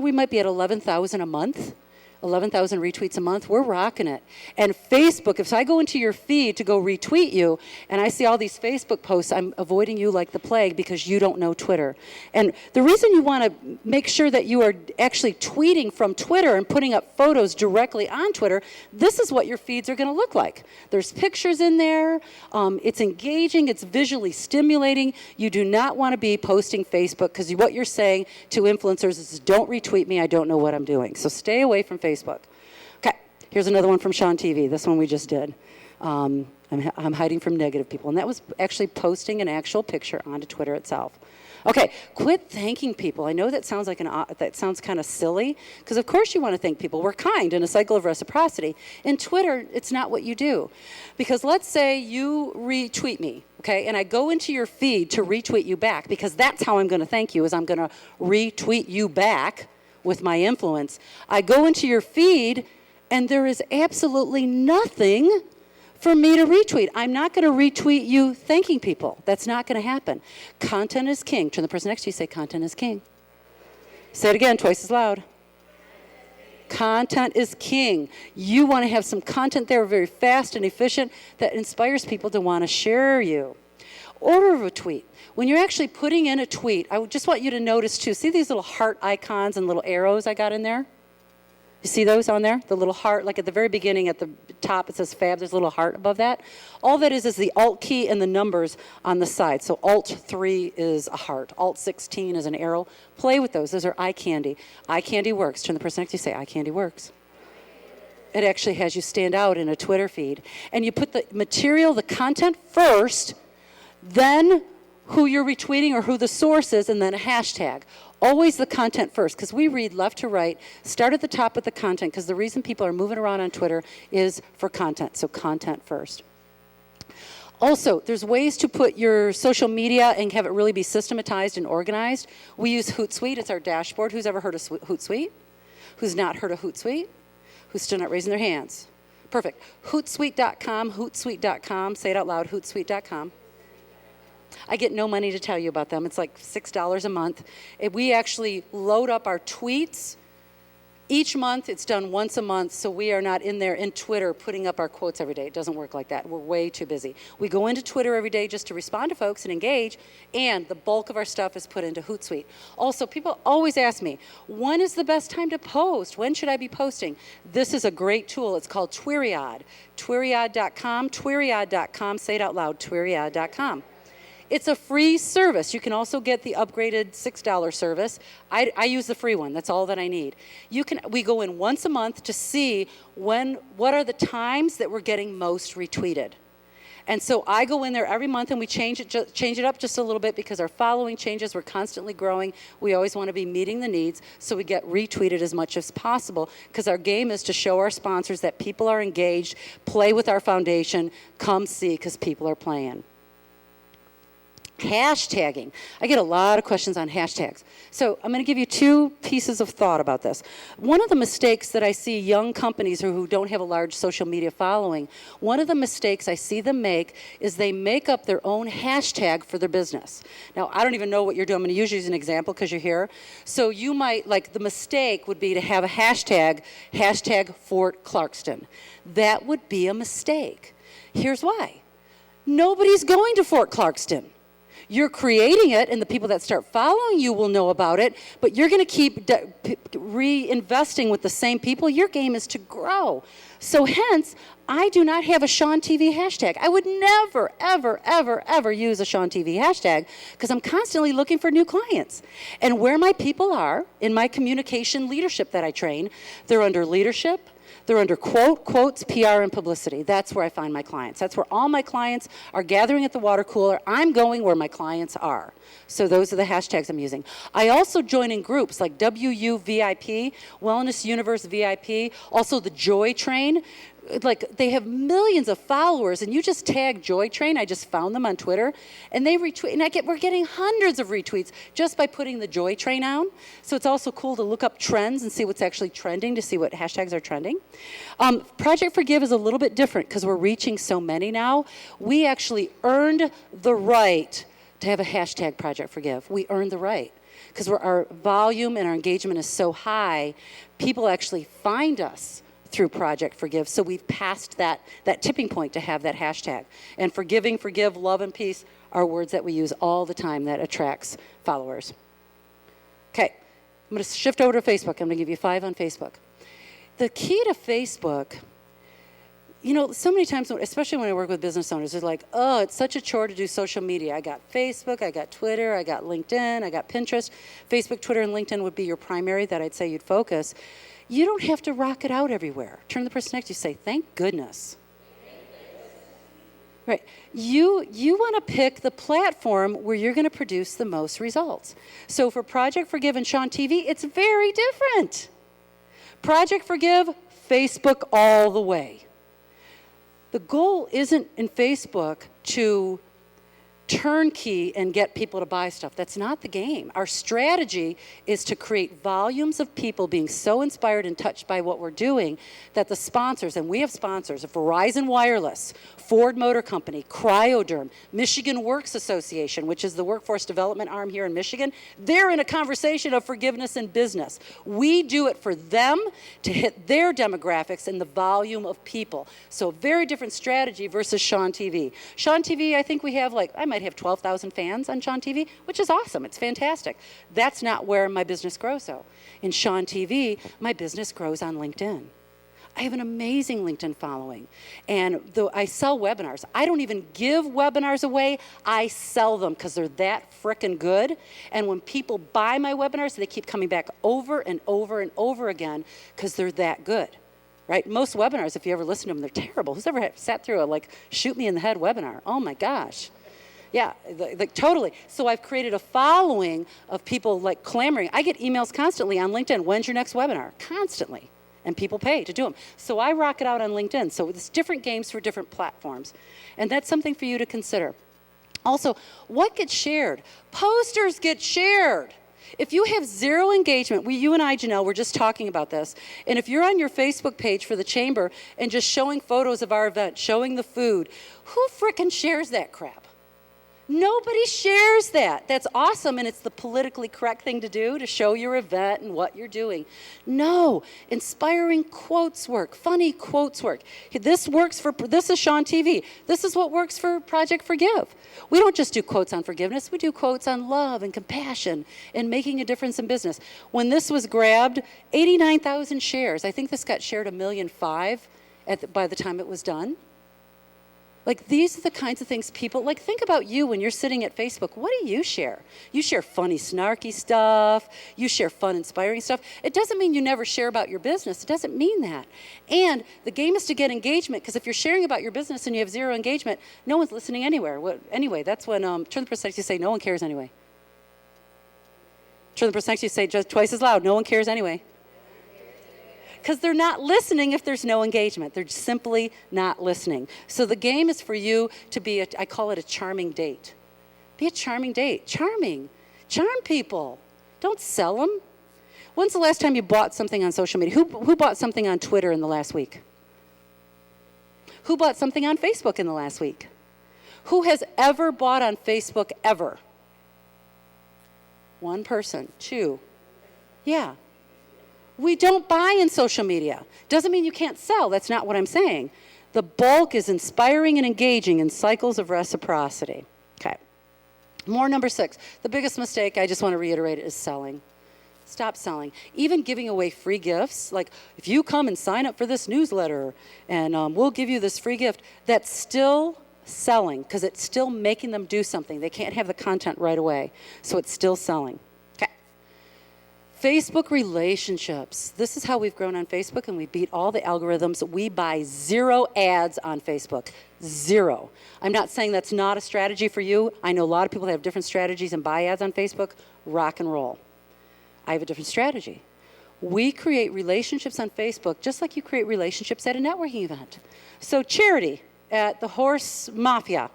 we might be at 11,000 a month. 11,000 retweets a month, we're rocking it. And Facebook, if I go into your feed to go retweet you, and I see all these Facebook posts, I'm avoiding you like the plague because you don't know Twitter. And the reason you want to make sure that you are actually tweeting from Twitter and putting up photos directly on Twitter, this is what your feeds are going to look like. There's pictures in there, it's engaging, it's visually stimulating. You do not want to be posting Facebook because what you're saying to influencers is don't retweet me, I don't know what I'm doing. So stay away from Facebook. Okay, here's another one from Shawne TV. This one we just did. I'm hiding from negative people. And that was actually posting an actual picture onto Twitter itself. Okay, quit thanking people. I know that sounds like that sounds kind of silly, because of course you want to thank people. We're kind in a cycle of reciprocity. In Twitter, it's not what you do. Because let's say you retweet me, okay, and I go into your feed to retweet you back, because that's how I'm going to thank you, is I'm going to retweet you back with my influence. I go into your feed, and there is absolutely nothing for me to retweet. I'm not going to retweet you thanking people. That's not going to happen. Content is king. Turn the person next to you, say content is king. Say it again, twice as loud. Content is king. You want to have some content there very fast and efficient that inspires people to want to share you. Order of a tweet. When you're actually putting in a tweet, I just want you to notice too, see these little heart icons and little arrows I got in there? You see those on there? The little heart, like at the very beginning at the top it says fab, there's a little heart above that. All that is the Alt key and the numbers on the side. So Alt 3 is a heart. Alt 16 is an arrow. Play with those. Those are eye candy. Eye candy works. Turn the person next to you, say eye candy works. It actually has you stand out in a Twitter feed. And you put the material, the content first, then who you're retweeting or who the source is, and then a hashtag. Always the content first, because we read left to right. Start at the top with the content, because the reason people are moving around on Twitter is for content. So content first. Also, there's ways to put your social media and have it really be systematized and organized. We use Hootsuite. It's our dashboard. Who's ever heard of Hootsuite? Who's not heard of Hootsuite? Who's still not raising their hands? Perfect. Hootsuite.com, Hootsuite.com. Say it out loud, Hootsuite.com. I get no money to tell you about them. It's like $6 a month. We actually load up our tweets. Each month, it's done once a month, so we are not in there in Twitter putting up our quotes every day. It doesn't work like that. We're way too busy. We go into Twitter every day just to respond to folks and engage, and the bulk of our stuff is put into Hootsuite. Also, people always ask me, when is the best time to post? When should I be posting? This is a great tool. It's called Twiriod. Twiriod.com, Twiriod.com. Say it out loud, Twiriod.com. It's a free service. You can also get the upgraded $6 service. I use the free one. That's all that I need. We go in once a month to see what are the times that we're getting most retweeted. And so I go in there every month and we change it up just a little bit because our following changes. We're constantly growing. We always want to be meeting the needs, so we get retweeted as much as possible, because our game is to show our sponsors that people are engaged, play with our foundation, come see, because people are playing. Hashtagging. I get a lot of questions on hashtags. So I'm going to give you two pieces of thought about this. One of the mistakes that I see young companies who don't have a large social media following, one of the mistakes I see them make is they make up their own hashtag for their business. Now, I don't even know what you're doing. I'm going to use you as an example because you're here. So you might, like, the mistake would be to have a hashtag Fort Clarkston. That would be a mistake. Here's why. Nobody's going to Fort Clarkston. You're creating it, and the people that start following you will know about it, but you're going to keep reinvesting with the same people. Your game is to grow. So hence, I do not have a Shawne TV hashtag. I would never, ever, ever, ever use a Shawne TV hashtag because I'm constantly looking for new clients. And where my people are in my communication leadership that I train, they're under leadership, they're under quotes, PR, and publicity. That's where I find my clients. That's where all my clients are gathering at the water cooler. I'm going where my clients are. So those are the hashtags I'm using. I also join in groups like WU VIP, Wellness Universe VIP, also the Joy Train. Like, they have millions of followers, and you just tag Joy Train. I just found them on Twitter, and they retweet, and we're getting hundreds of retweets just by putting the Joy Train on. So it's also cool to look up trends and see what's actually trending, to see what hashtags are trending. Project Forgive is a little bit different because we're reaching so many now. We actually earned the right to have a hashtag Project Forgive. We earned the right because our volume and our engagement is so high, people actually find us through Project Forgive. So we've passed that tipping point to have that hashtag. And forgiving, forgive, love, and peace are words that we use all the time that attracts followers. Okay, I'm going to shift over to Facebook. I'm going to give you 5 on Facebook. The key to Facebook, you know, so many times, especially when I work with business owners, they're like, oh, it's such a chore to do social media. I got Facebook, I got Twitter, I got LinkedIn, I got Pinterest. Facebook, Twitter, and LinkedIn would be your primary that I'd say you'd focus. You don't have to rock it out everywhere. Turn to the person next to you, say, thank goodness. Right. You want to pick the platform where you're going to produce the most results. So for Project Forgive and Shawne TV, it's very different. Project Forgive, Facebook all the way. The goal isn't in Facebook to turnkey and get people to buy stuff. That's not the game. Our strategy is to create volumes of people being so inspired and touched by what we're doing that the sponsors, and we have sponsors, Verizon Wireless, Ford Motor Company, Cryoderm, Michigan Works Association, which is the workforce development arm here in Michigan, they're in a conversation of forgiveness in business. We do it for them to hit their demographics and the volume of people. So a very different strategy versus Shawne TV. Shawne TV, I think we have I might have 12,000 fans on Shawne TV, which is awesome. It's fantastic. That's not where my business grows, though. In Shawne TV, my business grows on LinkedIn. I have an amazing LinkedIn following. And though I sell webinars, I don't even give webinars away. I sell them because they're that frickin' good. And when people buy my webinars, they keep coming back over and over and over again because they're that good. Right? Most webinars, if you ever listen to them, they're terrible. Who's ever sat through a shoot me in the head webinar? Oh my gosh. Yeah, totally. So I've created a following of people clamoring. I get emails constantly on LinkedIn. When's your next webinar? Constantly. And people pay to do them. So I rock it out on LinkedIn. So it's different games for different platforms. And that's something for you to consider. Also, what gets shared? Posters get shared. If you have zero engagement, you and I, Janelle, were just talking about this, and if you're on your Facebook page for the chamber and just showing photos of our event, showing the food, who frickin' shares that crap? Nobody shares that. That's awesome, and it's the politically correct thing to do, to show your event and what you're doing. No, inspiring quotes work, funny quotes work. This is Shawne TV. This is what works for Project Forgive. We don't just do quotes on forgiveness, we do quotes on love and compassion and making a difference in business. When this was grabbed, 89,000 shares. I think this got shared 1.5 million by the time it was done. These are the kinds of things people, think about you when you're sitting at Facebook. What do you share? You share funny, snarky stuff. You share fun, inspiring stuff. It doesn't mean you never share about your business. It doesn't mean that. And the game is to get engagement, because if you're sharing about your business and you have zero engagement, no one's listening anywhere. Anyway, that's when, turn the person next to you, say, no one cares anyway. Turn the person next to you, say just twice as loud, no one cares anyway. Because they're not listening if there's no engagement. They're simply not listening. So the game is for you to be, I call it a charming date. Be a charming date. Charming. Charm people. Don't sell them. When's the last time you bought something on social media? Who bought something on Twitter in the last week? Who bought something on Facebook in the last week? Who has ever bought on Facebook ever? One person. 2. Yeah. We don't buy in social media. Doesn't mean you can't sell. That's not what I'm saying. The bulk is inspiring and engaging in cycles of reciprocity. Okay. More number 6. The biggest mistake, I just want to reiterate, is selling. Stop selling. Even giving away free gifts, like if you come and sign up for this newsletter and we'll give you this free gift, that's still selling because it's still making them do something. They can't have the content right away, so it's still selling. Okay. Facebook relationships. This is how we've grown on Facebook, and we beat all the algorithms. We buy 0 ads on Facebook. 0. I'm not saying that's not a strategy for you. I know a lot of people that have different strategies and buy ads on Facebook. Rock and roll. I have a different strategy. We create relationships on Facebook just like you create relationships at a networking event. So charity at the Horse Mafia.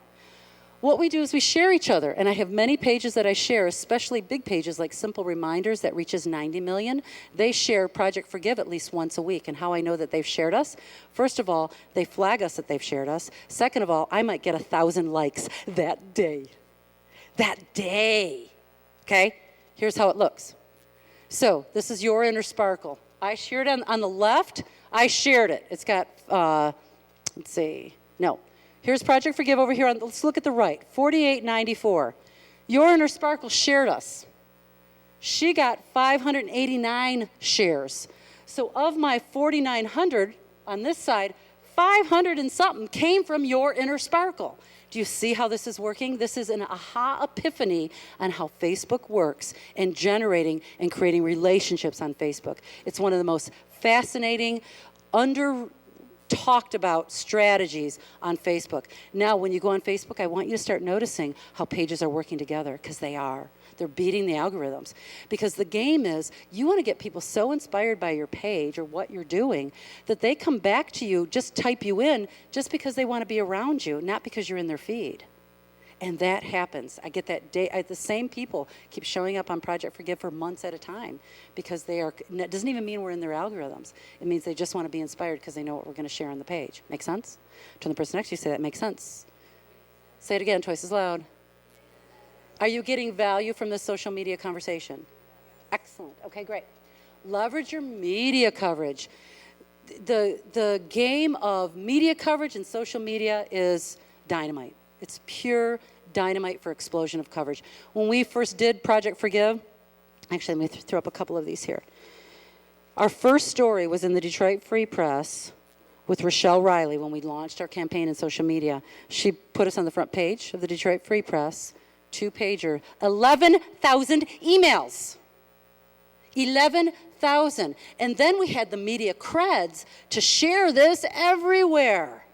What we do is we share each other, and I have many pages that I share, especially big pages like Simple Reminders that reaches 90 million. They share Project Forgive at least once a week, and how I know that they've shared us. First of all, they flag us that they've shared us. Second of all, I might get 1,000 likes that day. That day, okay? Here's how it looks. So this is your inner sparkle. I shared it on the left. I shared it. It's got, let's see, no. Here's Project Forgive over here. Let's look at the right, 4894. Your inner sparkle shared us. She got 589 shares. So of my 4,900 on this side, 500 and something came from your inner sparkle. Do you see how this is working? This is an aha epiphany on how Facebook works and generating and creating relationships on Facebook. It's one of the most fascinating, talked about strategies on Facebook. Now, when you go on Facebook, I want you to start noticing how pages are working together, because they are. They're beating the algorithms. Because the game is, you want to get people so inspired by your page or what you're doing that they come back to you, just type you in, just because they want to be around you, not because you're in their feed. And that happens. I get that day. The same people keep showing up on Project Forgive for months at a time, because they are. It doesn't even mean we're in their algorithms. It means they just want to be inspired because they know what we're going to share on the page. Make sense? Turn the person next to you, say that makes sense. Say it again, twice as loud. Are you getting value from this social media conversation? Excellent. Okay, great. Leverage your media coverage. The game of media coverage and social media is dynamite. It's pure dynamite for explosion of coverage. When we first did Project Forgive, actually, let me throw up a couple of these here. Our first story was in the Detroit Free Press with Rochelle Riley when we launched our campaign in social media. She put us on the front page of the Detroit Free Press, 2-pager, 11,000 emails. 11,000. And then we had the media creds to share this everywhere.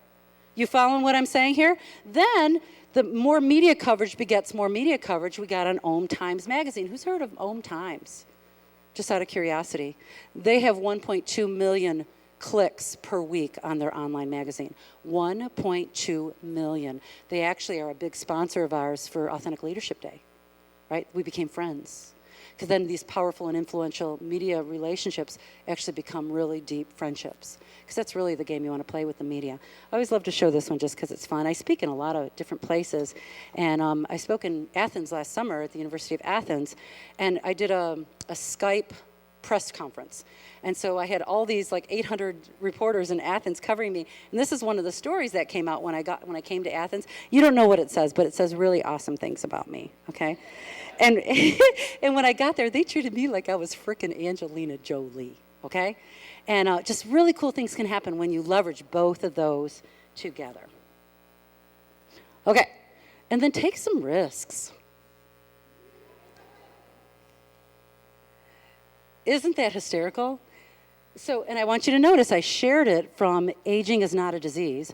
You following what I'm saying here? Then the more media coverage begets more media coverage. We got on Ohm Times magazine. Who's heard of Ohm Times? Just out of curiosity. They have 1.2 million clicks per week on their online magazine. 1.2 million. They actually are a big sponsor of ours for Authentic Leadership Day, right? We became friends. Because then these powerful and influential media relationships actually become really deep friendships. Because that's really the game you want to play with the media. I always love to show this one just because it's fun. I speak in a lot of different places. And I spoke in Athens last summer at the University of Athens. And I did a Skype press conference. And so I had all these like 800 reporters in Athens covering me. And this is one of the stories that came out when I came to Athens. You don't know what it says, but it says really awesome things about me, okay? And and when I got there, they treated me like I was frickin' Angelina Jolie, okay? And just really cool things can happen when you leverage both of those together. Okay, and then take some risks. Isn't that hysterical? So, and I want you to notice I shared it from Aging is Not a Disease.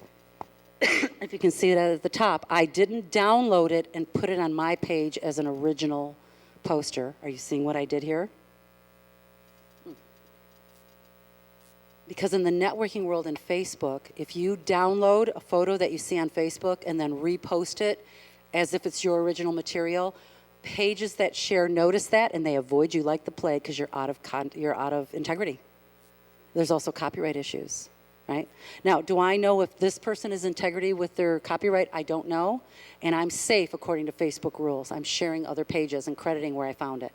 If you can see that at the top, I didn't download it and put it on my page as an original poster. Are you seeing what I did here? Because in the networking world in Facebook, if you download a photo that you see on Facebook and then repost it as if it's your original material, pages that share notice that and they avoid you like the plague because you're out of integrity. There's also copyright issues. Right? Now, do I know if this person is integrity with their copyright? I don't know. And I'm safe according to Facebook rules. I'm sharing other pages and crediting where I found it.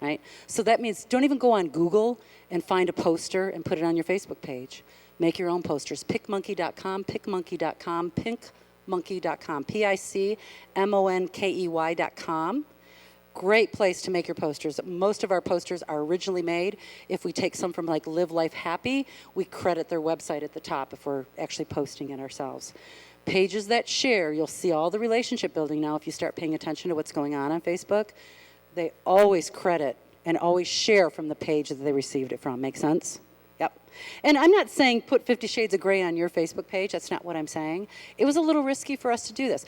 Right? So that means don't even go on Google and find a poster and put it on your Facebook page. Make your own posters. Pickmonkey.com, pickmonkey.com, picmonkey.com, PICMONKEY.com. Great place to make your posters. Most of our posters are originally made. If we take some from like Live Life Happy, we credit their website at the top if we're actually posting it ourselves. Pages that share, you'll see all the relationship building now if you start paying attention to what's going on Facebook. They always credit and always share from the page that they received it from. Make sense? Yep. And I'm not saying put 50 Shades of Grey on your Facebook page. That's not what I'm saying. It was a little risky for us to do this.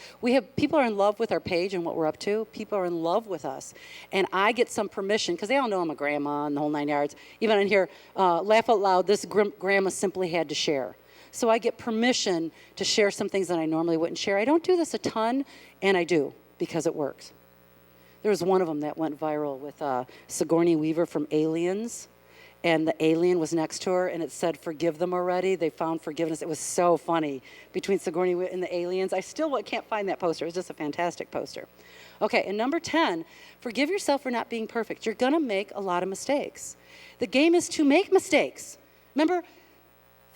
People are in love with our page and what we're up to. People are in love with us. And I get some permission, because they all know I'm a grandma and the whole 9 yards. Even on here, laugh out loud, this grandma simply had to share. So I get permission to share some things that I normally wouldn't share. I don't do this a ton, and I do, because it works. There was one of them that went viral with Sigourney Weaver from Aliens. And the alien was next to her, and it said, "Forgive them already." They found forgiveness. It was so funny between Sigourney and the aliens. I still can't find that poster. It was just a fantastic poster. Okay, and number 10, forgive yourself for not being perfect. You're going to make a lot of mistakes. The game is to make mistakes. Remember,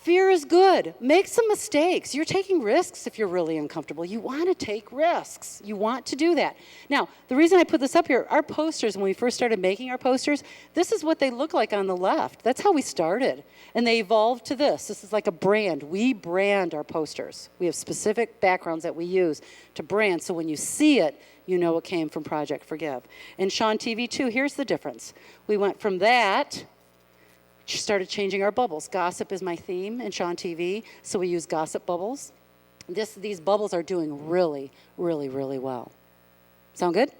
fear is good. Make some mistakes. You're taking risks if you're really uncomfortable. You want to take risks. You want to do that. Now, the reason I put this up here, our posters, when we first started making our posters, this is what they look like on the left. That's how we started. And they evolved to this. This is like a brand. We brand our posters. We have specific backgrounds that we use to brand, so when you see it, you know it came from Project Forgive. And Shawne TV too, here's the difference. We went from that, started changing our bubbles. Gossip is my theme in Shawne TV, so we use gossip bubbles. These bubbles are doing really, really, really well. Sound good?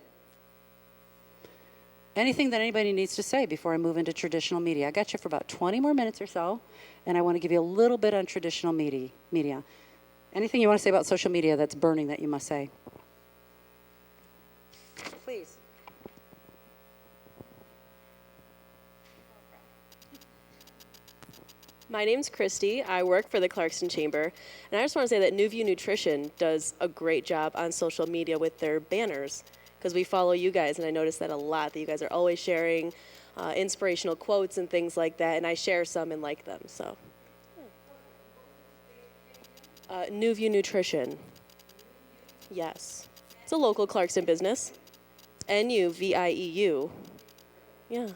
Anything that anybody needs to say before I move into traditional media? I got you for about 20 more minutes or so, and I want to give you a little bit on traditional media. Anything you want to say about social media that's burning that you must say? Please. My name's Christy. I work for the Clarkston Chamber, and I just want to say that New View Nutrition does a great job on social media with their banners, because we follow you guys, and I notice that a lot, that you guys are always sharing inspirational quotes and things like that, and I share some and like them, so. New View Nutrition. Yes. It's a local Clarkston business. NUVIEU. Yeah.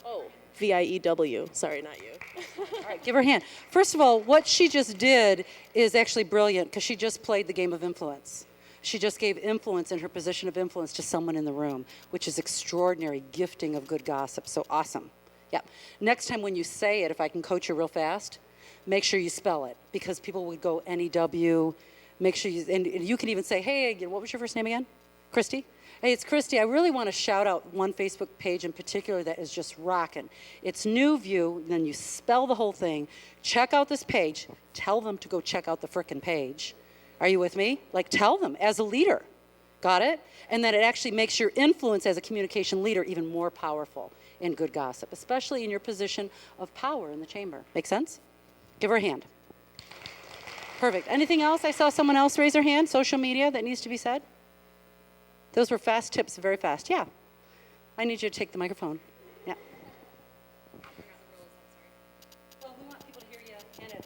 Oh, VIEW. Sorry, not you. All right, give her a hand. First of all, what she just did is actually brilliant, because she just played the game of influence. She just gave influence in her position of influence to someone in the room, which is extraordinary gifting of good gossip. So awesome. Yeah. Next time when you say it, if I can coach you real fast, make sure you spell it, because people would go NEW. Make sure and you can even say, hey, what was your first name again? Christy? Hey, it's Christy. I really want to shout out one Facebook page in particular that is just rocking. It's New View, then you spell the whole thing. Check out this page. Tell them to go check out the frickin' page. Are you with me? Like, tell them as a leader. Got it? And then it actually makes your influence as a communication leader even more powerful in good gossip, especially in your position of power in the chamber. Make sense? Give her a hand. Perfect. Anything else? I saw someone else raise their hand. Social media that needs to be said? Those were fast tips, very fast. Yeah. I need you to take the microphone. Yeah. Well, we want people to hear you and at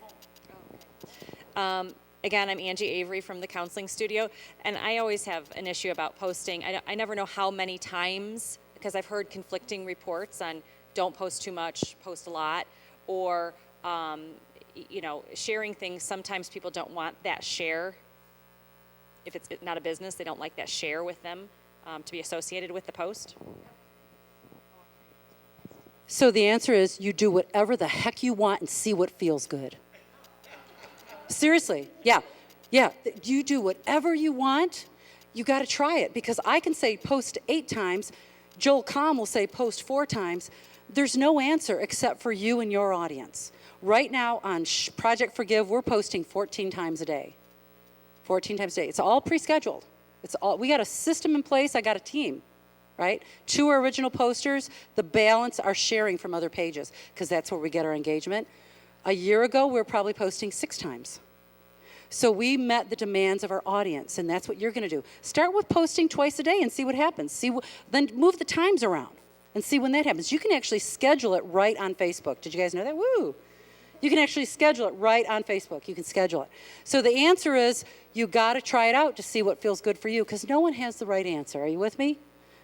home. Again, I'm Angie Avery from the counseling studio, and I always have an issue about posting. I never know how many times, because I've heard conflicting reports on don't post too much, post a lot, or sharing things. Sometimes people don't want that share. If it's not a business, they don't like that share with them to be associated with the post. So the answer is you do whatever the heck you want and see what feels good. Seriously, yeah. You do whatever you want. You got to try it, because I can say post 8 times. Joel Comm will say post 4 times. There's no answer except for you and your audience. Right now on Project Forgive, we're posting 14 times a day. 14 times a day. It's all pre-scheduled. We got a system in place. I got a team, right? 2 are original posters. The balance are sharing from other pages, because that's where we get our engagement. A year ago, we were probably posting 6 times. So we met the demands of our audience, and that's what you're going to do. Start with posting twice a day and see what happens. Then move the times around and see when that happens. You can actually schedule it right on Facebook. Did you guys know that? Woo! You can actually schedule it right on Facebook. You can schedule it. So the answer is you got to try it out to see what feels good for you, because no one has the right answer. Are you with me?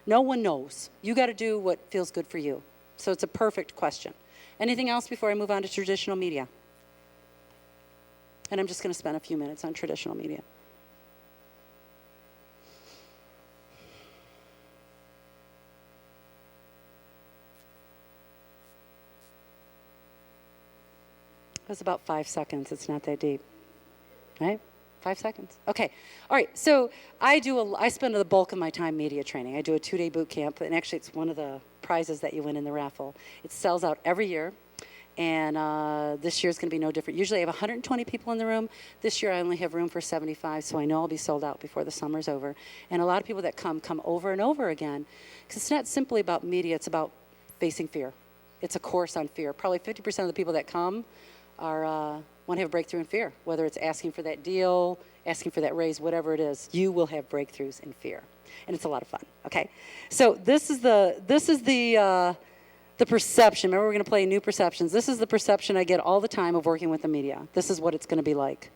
No one knows. You got to do what feels good for you. So it's a perfect question. Anything else before I move on to traditional media? And I'm just going to spend a few minutes on traditional media. It was about 5 seconds. It's not that deep, right? 5 seconds. Okay. All right. So I spend the bulk of my time media training. I do a 2-day boot camp, and actually it's one of the prizes that you win in the raffle. It sells out every year, and this year is going to be no different. Usually I have 120 people in the room. This year I only have room for 75, so I know I'll be sold out before the summer's over. And a lot of people that come over and over again, because it's not simply about media, it's about facing fear. It's a course on fear. Probably 50% of the people that come want to have a breakthrough in fear, whether it's asking for that deal, asking for that raise, whatever it is. You will have breakthroughs in fear, and it's a lot of fun. Okay, so this is the perception. Remember, we're going to play new perceptions. This is the perception I get all the time of working with the media. This is what it's going to be like.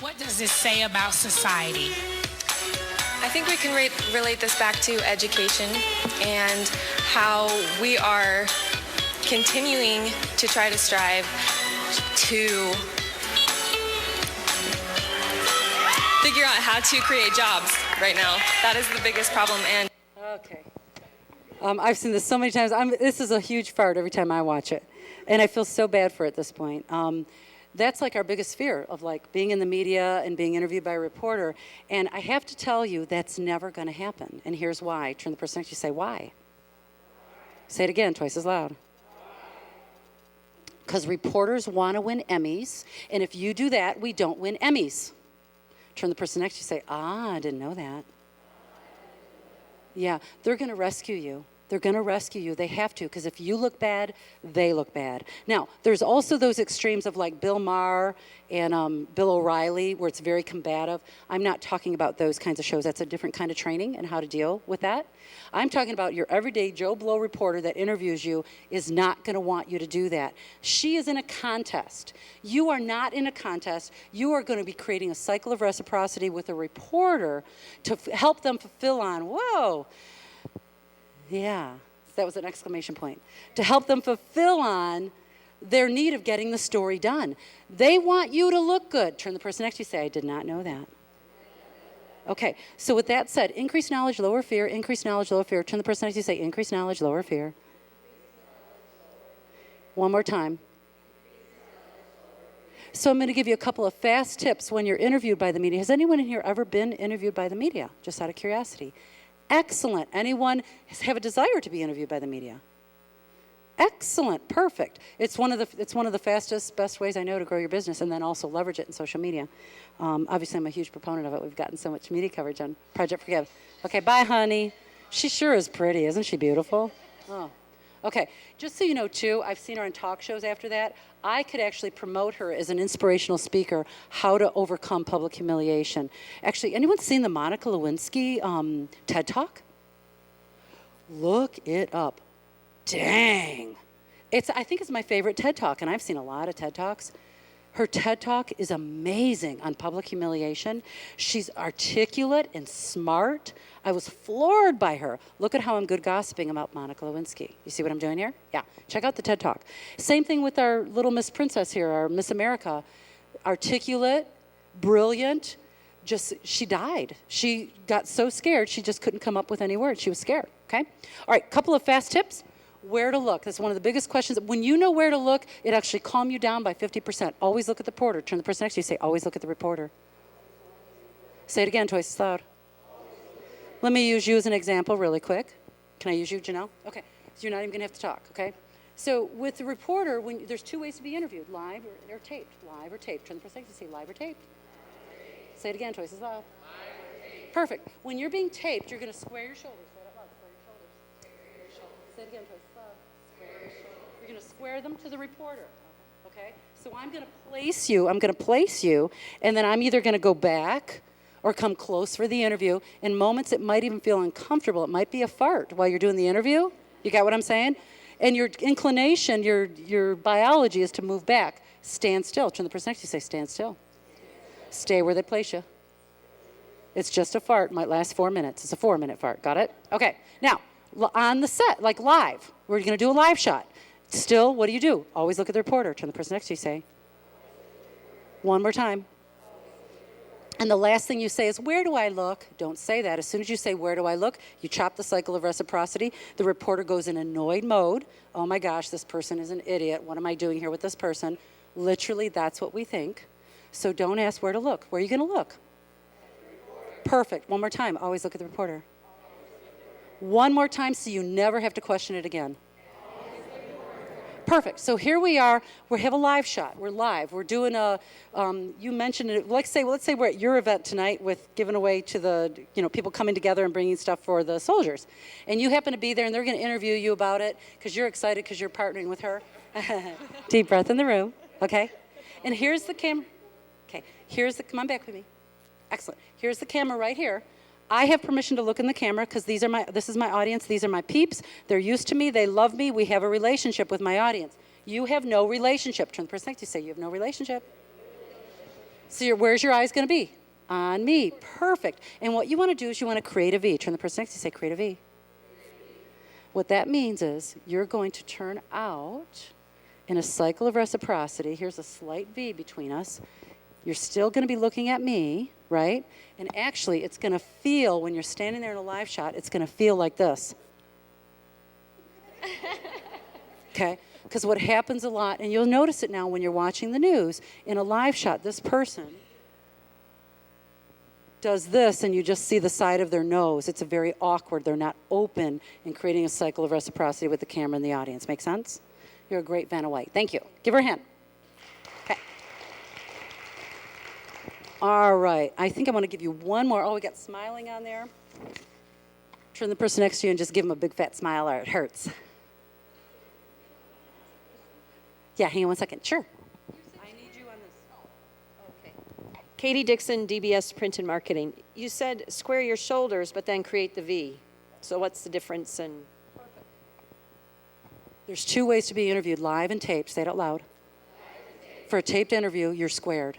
What does this say about society? I think we can relate this back to education and how we are continuing to try to strive to figure out how to create jobs right now. That is the biggest problem. And okay. I've seen this so many times. This is a huge fart every time I watch it, and I feel so bad for it at this point. That's like our biggest fear of like being in the media and being interviewed by a reporter. And I have to tell you, that's never going to happen. And here's why. Turn the person next to you, say, why? Say it again, twice as loud. Because reporters want to win Emmys. And if you do that, we don't win Emmys. Turn the person next to you, say, I didn't know that. Yeah, they're going to rescue you. They're going to rescue you. They have to, because if you look bad, they look bad. Now, there's also those extremes of like Bill Maher and Bill O'Reilly, where it's very combative. I'm not talking about those kinds of shows. That's a different kind of training and how to deal with that. I'm talking about your everyday Joe Blow reporter that interviews you is not going to want you to do that. She is in a contest. You are not in a contest. You are going to be creating a cycle of reciprocity with a reporter to help them fulfill on, whoa, yeah, that was an exclamation point. To help them fulfill on their need of getting the story done. They want you to look good. Turn the person next to you, say, I did not know that. Okay, so with that said, increase knowledge, lower fear, increase knowledge, lower fear. Turn the person next to you, say, increase knowledge, lower fear. One more time. So I'm going to give you a couple of fast tips when you're interviewed by the media. Has anyone in here ever been interviewed by the media? Just out of curiosity. Excellent. Anyone have a desire to be interviewed by the media? Excellent. Perfect. It's one of the fastest, best ways I know to grow your business, and then also leverage it in social media. Obviously, I'm a huge proponent of it. We've gotten so much media coverage on Project Forgive. Okay, bye, honey. She sure is pretty. Isn't she beautiful? Oh. Okay, just so you know, too, I've seen her on talk shows after that. I could actually promote her as an inspirational speaker, how to overcome public humiliation. Actually, anyone seen the Monica Lewinsky TED Talk? Look it up. Dang. I think it's my favorite TED Talk, and I've seen a lot of TED Talks. Her TED Talk is amazing on public humiliation. She's articulate and smart. I was floored by her. Look at how I'm good gossiping about Monica Lewinsky. You see what I'm doing here? Yeah, check out the TED Talk. Same thing with our little Miss Princess here, our Miss America. Articulate, brilliant, she died. She got so scared, she just couldn't come up with any words. She was scared, okay? All right, couple of fast tips. Where to look. That's one of the biggest questions. When you know where to look, it actually calms you down by 50%. Always look at the reporter. Turn the person next to you, say, always look at the reporter. Say it again, twice as loud. Let me use you as an example really quick. Can I use you, Janelle? Okay, so you're not even going to have to talk, okay? So with the reporter, there's two ways to be interviewed, live or taped. Live or taped. Turn the person next to you, say live or taped. Say it again, twice as loud. Perfect. When you're being taped, you're going to square your shoulders. Say it out loud, square your shoulders. Say it again, twice as loud. Square your shoulders. You're going to square them to the reporter, okay? So I'm going to place you, and then I'm either going to go back or come close for the interview. In moments, it might even feel uncomfortable. It might be a fart while you're doing the interview. You got what I'm saying? And your inclination, your biology is to move back. Stand still. Turn the person next to you, say, stand still. Stay where they place you. It's just a fart. Might last 4 minutes. It's a 4-minute fart. Got it? Okay. Now, on the set, like live, we're going to do a live shot. Still, what do? Always look at the reporter. Turn the person next to you, say, one more time. And the last thing you say is, where do I look? Don't say that. As soon as you say, where do I look? You chop the cycle of reciprocity. The reporter goes in annoyed mode. Oh my gosh, this person is an idiot. What am I doing here with this person? Literally, that's what we think. So don't ask where to look. Where are you going to look? Perfect. One more time. Always look at the reporter. One more time so you never have to question it again. Perfect. So here we are. We have a live shot. We're live. We're doing a, you mentioned it. Let's say we're at your event tonight with giving away to the, people coming together and bringing stuff for the soldiers. And you happen to be there and they're going to interview you about it because you're excited because you're partnering with her. Deep breath in the room. Okay. And here's the camera. Okay. Come on back with me. Excellent. Here's the camera right here. I have permission to look in the camera because this is my audience. These are my peeps. They're used to me. They love me. We have a relationship with my audience. You have no relationship. Turn the person next to you, say you have no relationship. So where's your eyes going to be? On me. Perfect. And what you want to do is you want to create a V. Turn the person next to you, say create a V. What that means is you're going to turn out in a cycle of reciprocity. Here's a slight V between us. You're still going to be looking at me, right? And actually, it's going to feel, when you're standing there in a live shot, it's going to feel like this. Okay? Because what happens a lot, and you'll notice it now when you're watching the news, in a live shot, this person does this, and you just see the side of their nose. It's very awkward. They're not open in creating a cycle of reciprocity with the camera and the audience. Make sense? You're a great Vanna White. Thank you. Give her a hand. All right, I think I want to give you one more. Oh, we got smiling on there. Turn the person next to you and just give them a big fat smile or it hurts. Yeah, hang on one second. Sure. I need you on this. Okay. Katie Dixon, DBS Print and Marketing. You said square your shoulders, but then create the V. So what's the difference? There's 2 ways to be interviewed, live and taped. Say it out loud. For a taped interview, you're squared.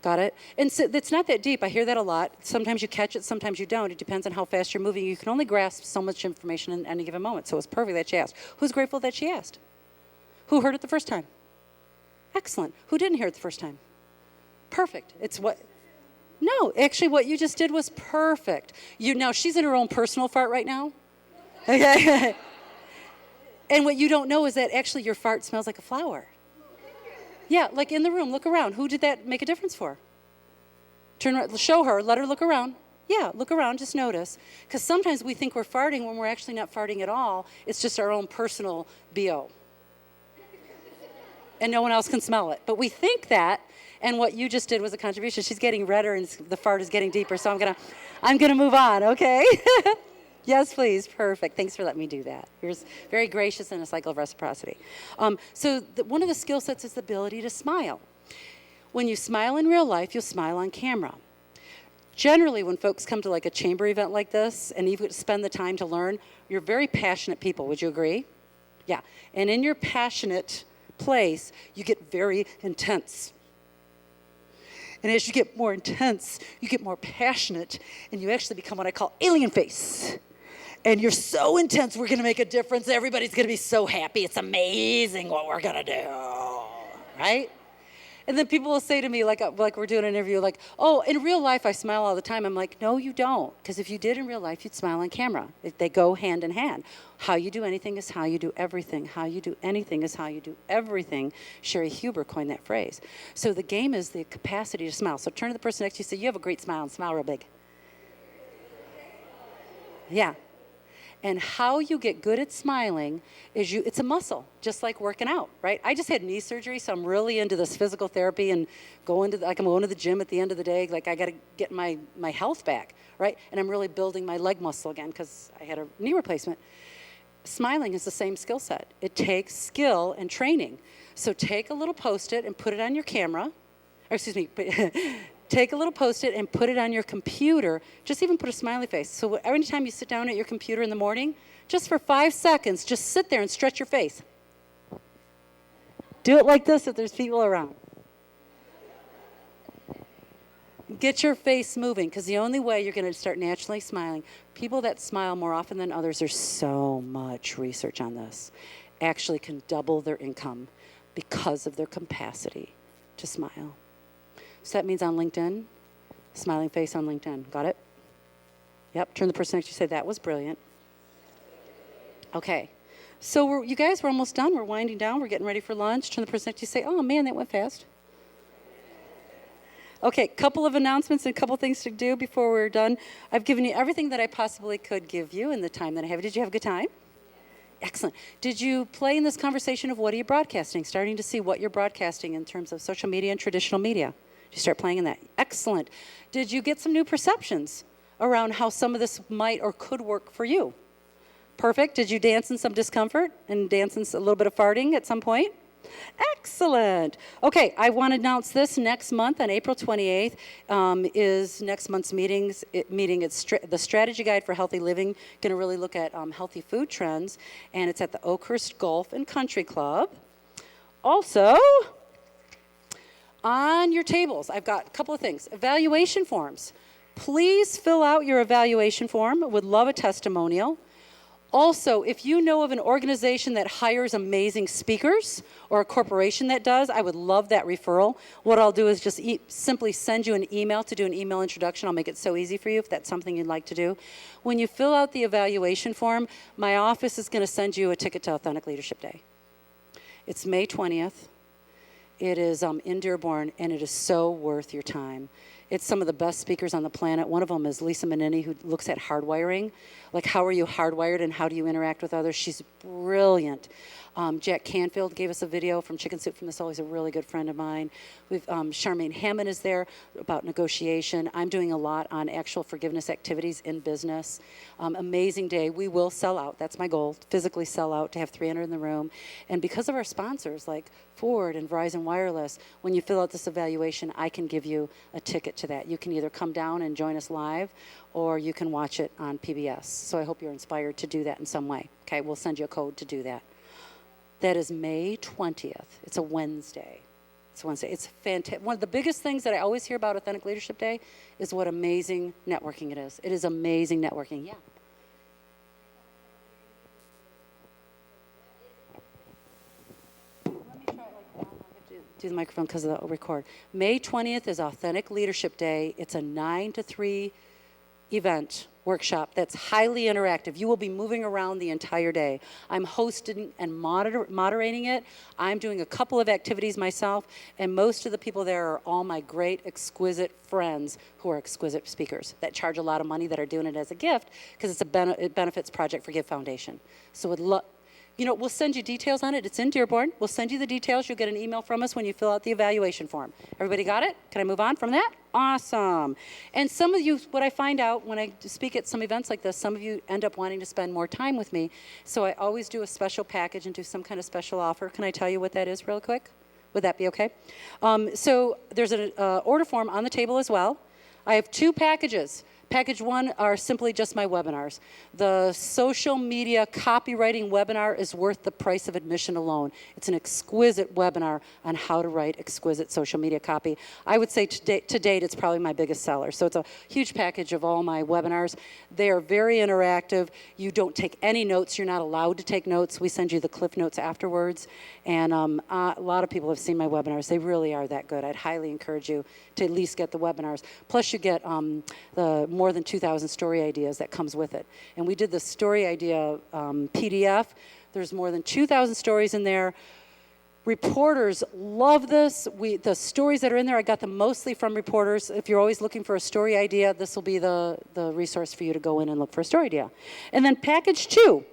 Got it? And so it's not that deep. I hear that a lot. Sometimes you catch it, sometimes you don't. It depends on how fast you're moving. You can only grasp so much information in any given moment. So it's perfect that she asked. Who's grateful that she asked? Who heard it the first time? Excellent. Who didn't hear it the first time? Perfect. No, actually what you just did was perfect. Now she's in her own personal fart right now. Okay. And what you don't know is that actually your fart smells like a flower. Yeah, like in the room, look around. Who did that make a difference for? Turn around, show her, let her look around. Yeah, look around, just notice. Because sometimes we think we're farting when we're actually not farting at all. It's just our own personal BO. And no one else can smell it. But we think that, and what you just did was a contribution. She's getting redder and the fart is getting deeper, so I'm gonna move on, okay? Yes, please. Perfect. Thanks for letting me do that. You're very gracious in a cycle of reciprocity. So one of the skill sets is the ability to smile. When you smile in real life, you'll smile on camera. Generally, when folks come to like a chamber event like this, and you spend the time to learn, you're very passionate people. Would you agree? Yeah. And in your passionate place, you get very intense. And as you get more intense, you get more passionate, and you actually become what I call alien face. And you're so intense, we're gonna make a difference. Everybody's gonna be so happy. It's amazing what we're gonna do, right? And then people will say to me, like we're doing an interview, like, oh, in real life I smile all the time. I'm like, no, you don't. Because if you did in real life, you'd smile on camera. They go hand in hand. How you do anything is how you do everything. How you do anything is how you do everything. Sherry Huber coined that phrase. So the game is the capacity to smile. So turn to the person next to you and say, you have a great smile, and smile real big. Yeah. And how you get good at smiling is it's a muscle, just like working out, right? I just had knee surgery, so I'm really into this physical therapy and I'm going to the gym at the end of the day. Like I got to get my health back, right? And I'm really building my leg muscle again because I had a knee replacement. Smiling is the same skill set. It takes skill and training. So take a little Post-it and put it on your camera. Or excuse me, take a little Post-it and put it on your computer. Just even put a smiley face. So every time you sit down at your computer in the morning, just for 5 seconds, just sit there and stretch your face. Do it like this if there's people around. Get your face moving, because the only way you're going to start naturally smiling, people that smile more often than others, there's so much research on this, actually can double their income because of their capacity to smile. So that means on LinkedIn, smiling face on LinkedIn. Got it? Yep. Turn the person next to you, say, that was brilliant. Okay. So you guys, we're almost done. We're winding down. We're getting ready for lunch. Turn the person next to you, say, oh, man, that went fast. Okay, couple of announcements and a couple things to do before we're done. I've given you everything that I possibly could give you in the time that I have. Did you have a good time? Excellent. Did you play in this conversation of what are you broadcasting? Starting to see what you're broadcasting in terms of social media and traditional media. Did you start playing in that? Excellent. Did you get some new perceptions around how some of this might or could work for you? Perfect. Did you dance in some discomfort and dance in a little bit of farting at some point? Excellent. Okay, I want to announce this next month on April 28th is next month's meeting. It's the Strategy Guide for Healthy Living. Going to really look at healthy food trends, and it's at the Oakhurst Golf and Country Club. Also, on your tables, I've got a couple of things. Evaluation forms. Please fill out your evaluation form. Would love a testimonial. Also, if you know of an organization that hires amazing speakers or a corporation that does, I would love that referral. What I'll do is just simply send you an email to do an email introduction. I'll make it so easy for you if that's something you'd like to do. When you fill out the evaluation form, my office is going to send you a ticket to Authentic Leadership Day. It's May 20th. It is in Dearborn, and it is so worth your time. It's some of the best speakers on the planet. One of them is Lisa Menini, who looks at hardwiring. Like, how are you hardwired and how do you interact with others? She's brilliant. Jack Canfield gave us a video from Chicken Soup from the Soul. He's a really good friend of mine. Charmaine Hammond is there about negotiation. I'm doing a lot on actual forgiveness activities in business. Amazing day. We will sell out. That's my goal, physically sell out, to have 300 in the room. And because of our sponsors like Ford and Verizon Wireless, when you fill out this evaluation, I can give you a ticket to that. You can either come down and join us live, or you can watch it on PBS. So I hope you're inspired to do that in some way. Okay, we'll send you a code to do that. That is May 20th. It's a Wednesday. It's fantastic. One of the biggest things that I always hear about Authentic Leadership Day is what amazing networking it is. It is amazing networking. Yeah. Let me try it like that. I have to do the microphone because it'll record. May 20th is Authentic Leadership Day. It's a 9 to 3 event workshop that's highly interactive. You will be moving around the entire day. I'm hosting and moderating it. I'm doing a couple of activities myself, and most of the people there are all my great, exquisite friends who are exquisite speakers that charge a lot of money, that are doing it as a gift because it's a benefits project for Give Foundation. So we'll send you details on it. It's in Dearborn. We'll send you the details. You'll get an email from us when you fill out the evaluation form. Everybody got it? Can I move on from that? Awesome. And some of you, what I find out when I speak at some events like this, some of you end up wanting to spend more time with me. So I always do a special package and do some kind of special offer. Can I tell you what that is real quick? Would that be okay? So there's an order form on the table as well. I have 2 packages. Package 1 are simply just my webinars. The social media copywriting webinar is worth the price of admission alone. It's an exquisite webinar on how to write exquisite social media copy. I would say to date it's probably my biggest seller. So it's a huge package of all my webinars. They are very interactive. You don't take any notes. You're not allowed to take notes. We send you the cliff notes afterwards. And a lot of people have seen my webinars. They really are that good. I'd highly encourage you to at least get the webinars. Plus you get the more than 2,000 story ideas that comes with it. And we did the story idea PDF. There's more than 2,000 stories in there. Reporters love this. The stories that are in there, I got them mostly from reporters. If you're always looking for a story idea, this will be the resource for you to go in and look for a story idea. And then package 2.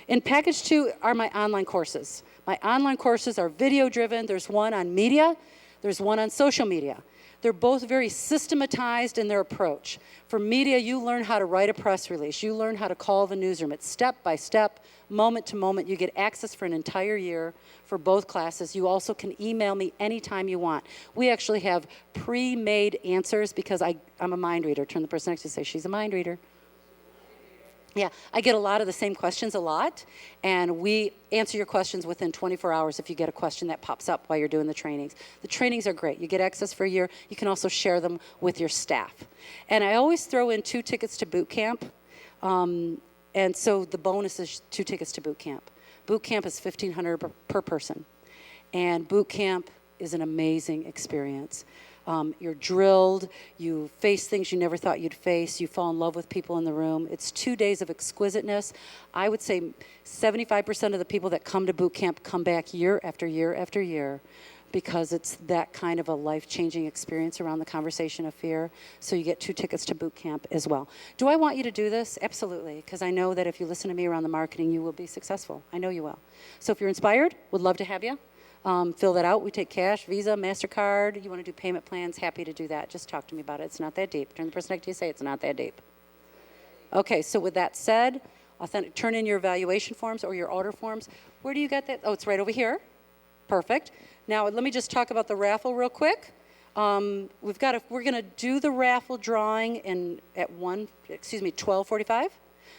In package 2 are my online courses. My online courses are video driven. There's one on media. There's one on social media. They're both very systematized in their approach. For media, you learn how to write a press release. You learn how to call the newsroom. It's step by step, moment to moment. You get access for an entire year for both classes. You also can email me anytime you want. We actually have pre-made answers because I'm a mind reader. Turn the person next to you and say, she's a mind reader. Yeah, I get a lot of the same questions a lot, and we answer your questions within 24 hours if you get a question that pops up while you're doing the trainings. The trainings are great. You get access for a year. You can also share them with your staff. And I always throw in 2 tickets to boot camp, and so the bonus is 2 tickets to boot camp. Boot camp is $1,500 per person, and boot camp is an amazing experience. You're drilled, you face things you never thought you'd face, you fall in love with people in the room. It's 2 days of exquisiteness. I would say 75% of the people that come to boot camp come back year after year after year because it's that kind of a life-changing experience around the conversation of fear. So you get 2 tickets to boot camp as well. Do I want you to do this? Absolutely, because I know that if you listen to me around the marketing, you will be successful. I know you will. So if you're inspired, would love to have you. Fill that out. We take cash, Visa, MasterCard. You want to do payment plans, happy to do that. Just talk to me about it. It's not that deep. Turn the person next to you, say it's not that deep. Okay, so with that said, turn in your evaluation forms or your order forms. Where do you get that? Oh, it's right over here. Perfect. Now, let me just talk about the raffle real quick. We're going to do the raffle drawing at 12:45.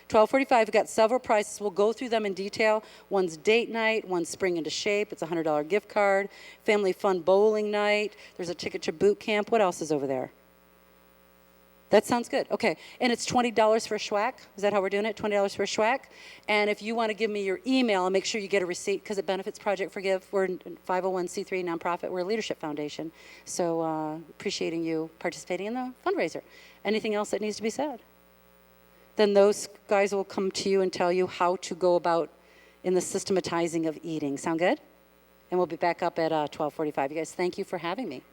12:45, we've got several prizes. We'll go through them in detail. One's date night, one's spring into shape. It's a $100 gift card. Family fun bowling night. There's a ticket to boot camp. What else is over there? That sounds good. Okay. And it's $20 for a schwack. Is that how we're doing it? $20 for a schwack. And if you want to give me your email, and make sure you get a receipt because it benefits Project Forgive. We're a 501c3 nonprofit. We're a leadership foundation. So appreciating you participating in the fundraiser. Anything else that needs to be said? Then those guys will come to you and tell you how to go about in the systematizing of eating. Sound good? And we'll be back up at 12:45. You guys, thank you for having me.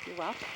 You're welcome.